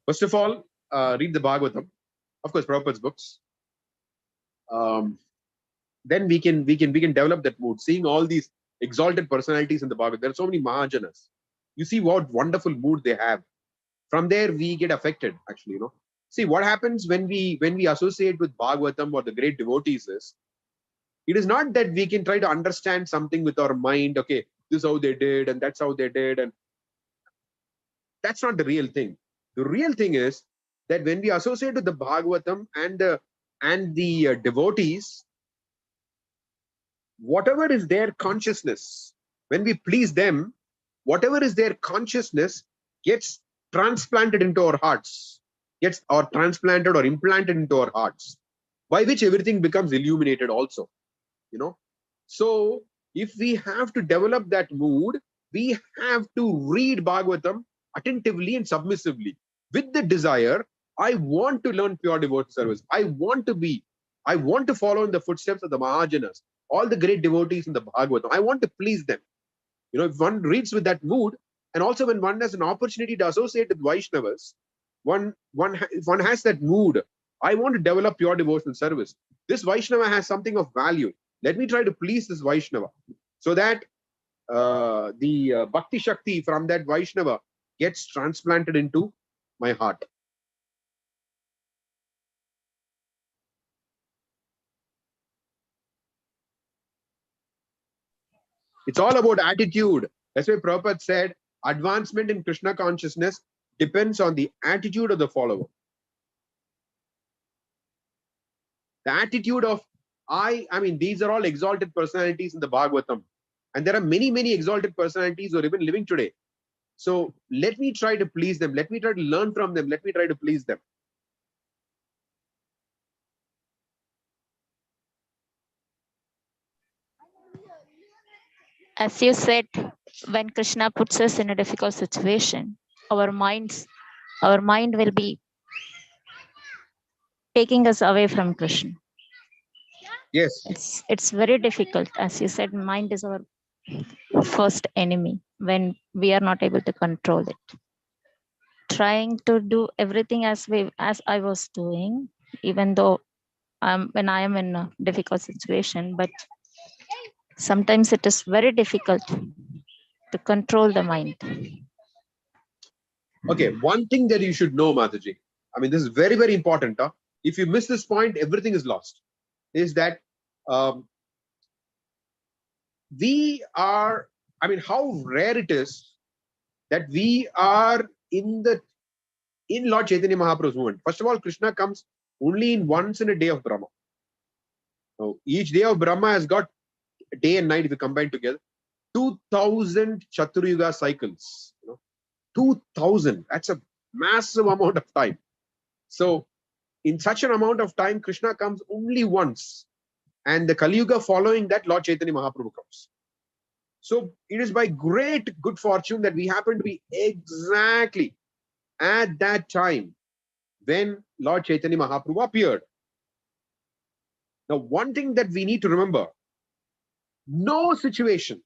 First of all, read the Bhagavatam, of course, Prabhupada's books. Then we can develop that mood. Seeing all these exalted personalities in the Bhagavatam, there are so many Mahajanas. You see what wonderful mood they have. From there, we get affected. Actually, you know. See what happens when we associate with Bhagavatam or the great devotees is, it is not that we can try to understand something with our mind. Okay, this is how they did, and that's how they did, and that's not the real thing. The real thing is that when we associate with the Bhagavatam and the devotees, whatever is their consciousness, when we please them, whatever is their consciousness gets transplanted into our hearts, gets or transplanted or implanted into our hearts, by which everything becomes illuminated also. You know, so if we have to develop that mood, we have to read Bhagavatam attentively and submissively with the desire, I want to learn pure devotional service. I want to follow in the footsteps of the Mahajanas, all the great devotees in the Bhagavatam. I want to please them. You know, if one reads with that mood, and also when one has an opportunity to associate with Vaishnavas, if one has that mood, I want to develop pure devotional service. This Vaishnava has something of value. Let me try to please this Vaishnava, so that the Bhakti Shakti from that Vaishnava gets transplanted into my heart. It's all about attitude. That's why Prabhupada said, advancement in Krishna consciousness depends on the attitude of the follower. The attitude of I mean, these are all exalted personalities in the Bhagavatam. And there are many, many exalted personalities who are even living today. So let me try to please them. Let me try to learn from them. Let me try to please them. As you said, when Krishna puts us in a difficult situation, our mind will be taking us away from Krishna. Yes. It's very difficult. As you said, mind is our first enemy when we are not able to control it. Trying to do everything as I was doing, even though when I am in a difficult situation, but sometimes it is very difficult to control the mind. Okay, one thing that you should know, Mataji, I mean, this is very, very important. Huh? If you miss this point, everything is lost. Is that we are, I mean, how rare it is that we are in Lord Chaitanya Mahaprabhu's movement. First of all, Krishna comes only once in a day of Brahma. Now, each day of Brahma has got day and night, if you combine together, 2000 Chaturayuga cycles. You know, 2000. That's a massive amount of time. So, in such an amount of time, Krishna comes only once. And the Kali Yuga following that, Lord Chaitanya Mahaprabhu comes. So, it is by great good fortune that we happen to be exactly at that time when Lord Chaitanya Mahaprabhu appeared. Now, one thing that we need to remember, no situation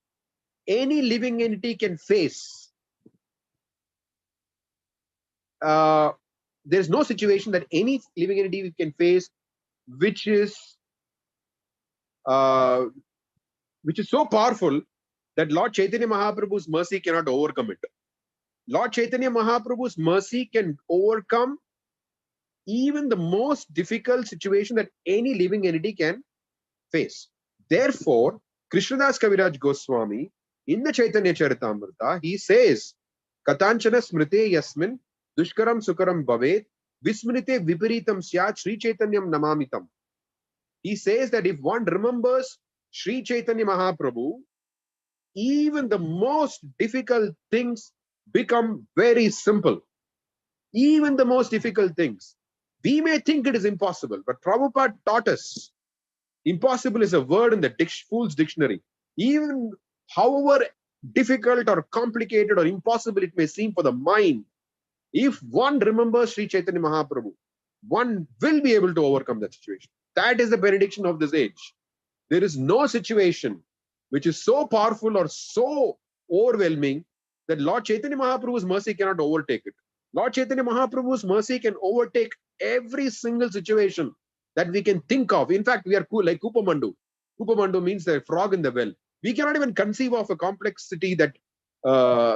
any living entity can face, there's no situation that any living entity can face which is so powerful that Lord Chaitanya Mahaprabhu's mercy cannot overcome it. Lord Chaitanya Mahaprabhu's mercy can overcome even the most difficult situation that any living entity can face. Therefore, Krishnadas Kaviraj Goswami, in the Chaitanya Charitamrita, he says, Katanchana smrite yasmin dushkaram sukaram bhavet vismrite viparitam syat Sri Chaitanyam namamitam. He says that if one remembers Sri Chaitanya Mahaprabhu, even the most difficult things become very simple. Even the most difficult things. We may think it is impossible, but Prabhupada taught us impossible is a word in the fool's dictionary. Even however difficult or complicated or impossible it may seem for the mind, if one remembers Sri Chaitanya Mahaprabhu, one will be able to overcome that situation. That is the benediction of this age. There is no situation which is so powerful or so overwhelming that Lord Chaitanya Mahaprabhu's mercy cannot overtake it. Lord Chaitanya Mahaprabhu's mercy can overtake every single situation that we can think of. In fact, we are cool like Kupamandu. Kupamandu means the frog in the well. We cannot even conceive of a complexity that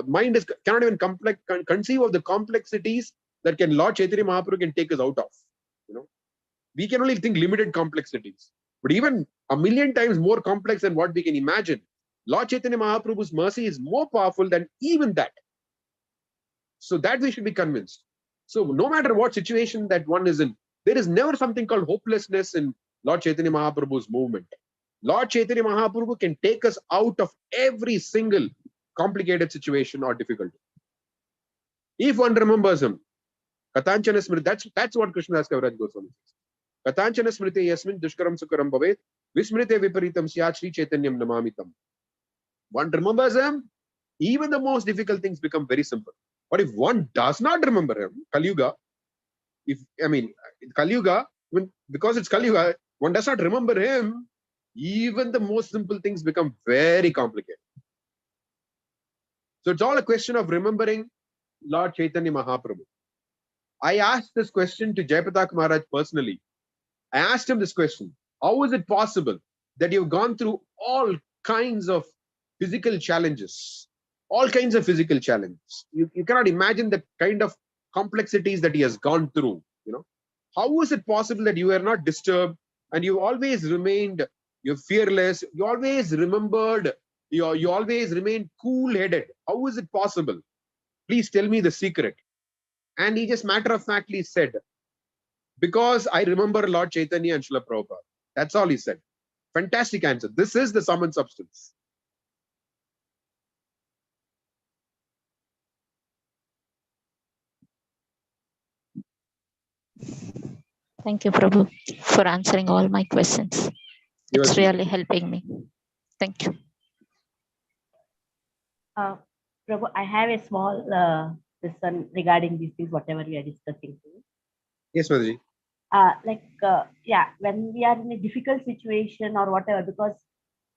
mind is cannot even conceive of the complexities that can Lord Chaitanya Mahaprabhu can take us out of. You know, we can only think limited complexities, but even a million times more complex than what we can imagine. Lord Chaitanya Mahaprabhu's mercy is more powerful than even that. So that we should be convinced. So no matter what situation that one is in, there is never something called hopelessness in Lord Chaitanya Mahaprabhu's movement. Lord Chaitanya Mahaprabhu can take us out of every single complicated situation or difficulty. If one remembers him, Katanchana Smriti, that's what Krishnadas Kaviraj Goswami says. Katanchana Smriti Yasmin Dushkaram Sukaram Bhavet Vismrite Viparitam Syat Sri Chaitanyam Namamitam. One remembers him, even the most difficult things become very simple. But if one does not remember him, Kali Yuga, Kali Yuga, because it's Kali Yuga, one does not remember him, even the most simple things become very complicated. So it's all a question of remembering Lord Chaitanya Mahaprabhu. I asked this question to Jayapatak Maharaj personally. I asked him this question: how is it possible that you've gone through all kinds of physical challenges? All kinds of physical challenges. You cannot imagine the kind of complexities that he has gone through. You know, how is it possible that you are not disturbed and you always remained, you're fearless, you always remembered, you always remained cool-headed? How is it possible? Please tell me the secret. And he just matter-of-factly said, because I remember Lord Chaitanya and Srila Prabhupada. That's all he said. Fantastic answer. This is the sum and substance. Thank you, Prabhu, for answering all my questions. It's really helping me. Thank you. Prabhu, I have a small question regarding these things, whatever we are discussing. Yes, Mataji. When we are in a difficult situation or whatever, because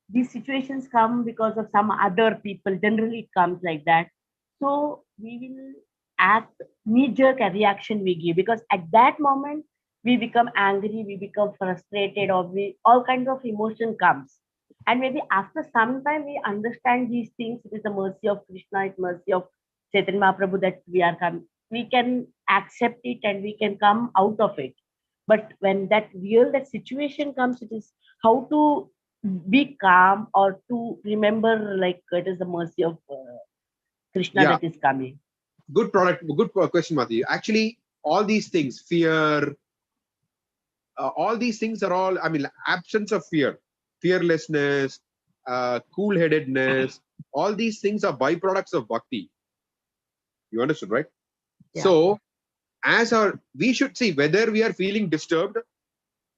these situations come because of some other people, generally it comes like that. So we will act knee-jerk reaction we give, because at that moment we become angry, we become frustrated, or all kinds of emotion comes. And maybe after some time we understand these things. It is the mercy of Krishna, it's mercy of Chaitanya Mahaprabhu that we can accept it and we can come out of it. But when that situation comes, it is how to be calm or to remember, like it is the mercy of Krishna that is coming. Good question, Mati. Actually, all these things, fear, all these things are all, absence of fear, fearlessness, cool-headedness, all these things are byproducts of bhakti. You understood, right? Yeah. So, we should see whether we are feeling disturbed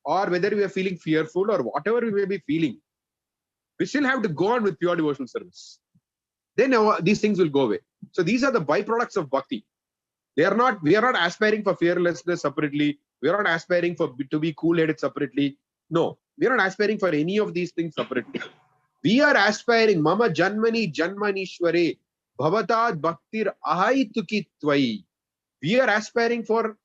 or whether we are feeling fearful or whatever we may be feeling. We still have to go on with pure devotional service. Then these things will go away. So these are the byproducts of bhakti. We are not aspiring for fearlessness separately. We are not aspiring to be cool-headed separately. No, we are not aspiring for any of these things separately. We are aspiring, Mama Janmani Janmanishware, Bhavatad Bhaktir Ahaituki Tvai. We are aspiring for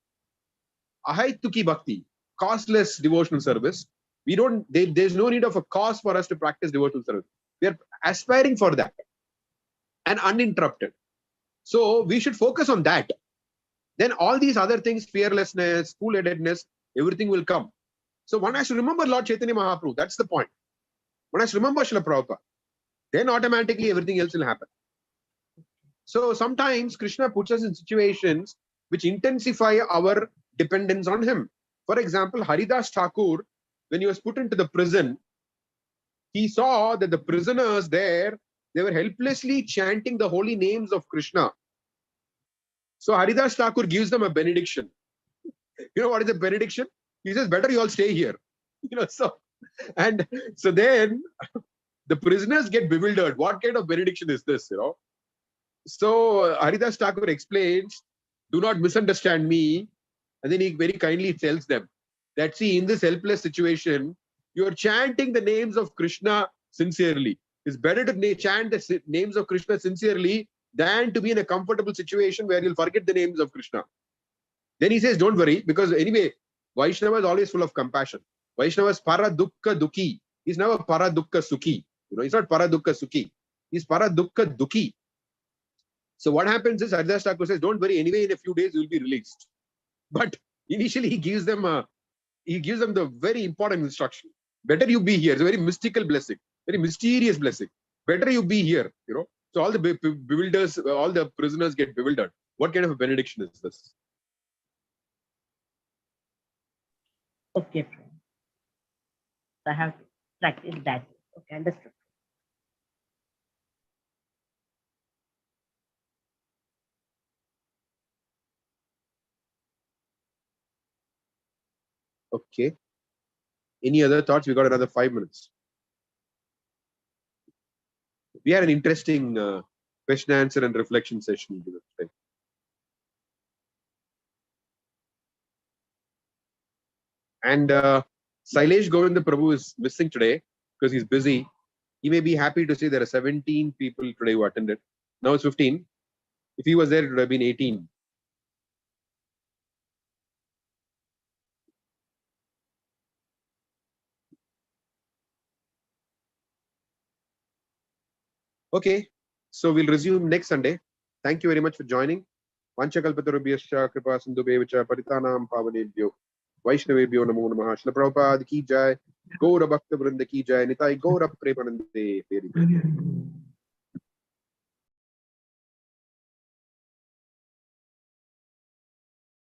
Ahaituki Bhakti, costless devotional service. There's no need of a cost for us to practice devotional service. We are aspiring for that and uninterrupted. So we should focus on that. Then all these other things, fearlessness, cool-headedness, everything will come. So one has to remember Lord Chaitanya Mahaprabhu. That's the point. One has to remember Srila Prabhupada. Then automatically everything else will happen. So sometimes Krishna puts us in situations which intensify our dependence on him. For example, Haridas Thakur, when he was put into the prison, he saw that the prisoners there, they were helplessly chanting the holy names of Krishna. So Haridas Thakur gives them a benediction. You know what is a benediction? He says, better you all stay here. So then the prisoners get bewildered. What kind of benediction is this? So Haridas Thakur explains, do not misunderstand me. And then he very kindly tells them that, see, in this helpless situation, you are chanting the names of Krishna sincerely. It's better to chant the names of Krishna sincerely than to be in a comfortable situation where you'll forget the names of Krishna. Then he says, don't worry, because anyway, Vaishnava is always full of compassion. Vaishnava is para dukkha dukhi. He's never para dukkha sukhi. He's not para dukkha sukhi. He's para dukkha dukhi. So what happens is Haridas Thakur says, don't worry, anyway, in a few days you'll be released. But initially he gives them the very important instruction. Better you be here. It's a very mystical blessing, very mysterious blessing. Better you be here. So all the bewilders, all the prisoners get bewildered. What kind of a benediction is this? Okay, I have to practice that. Okay, understood. Okay. Any other thoughts? We got another 5 minutes. We had an interesting question, answer, and reflection session today. And Sailesh Govinda Prabhu is missing today because he's busy. He may be happy to say there are 17 people today who attended. Now it's 15. If he was there, it would have been 18. Okay, so we'll resume next Sunday. Thank you very much for joining. Vanchakalpatarubhyascha kripa sindhubhyevacha paritanam pavanebhyo Vaishnavebhyo namo namaha. Srila Prabhupada ki jai, Gaura Bhakta Vrinda ki jai, Nitai Gaura Premanande.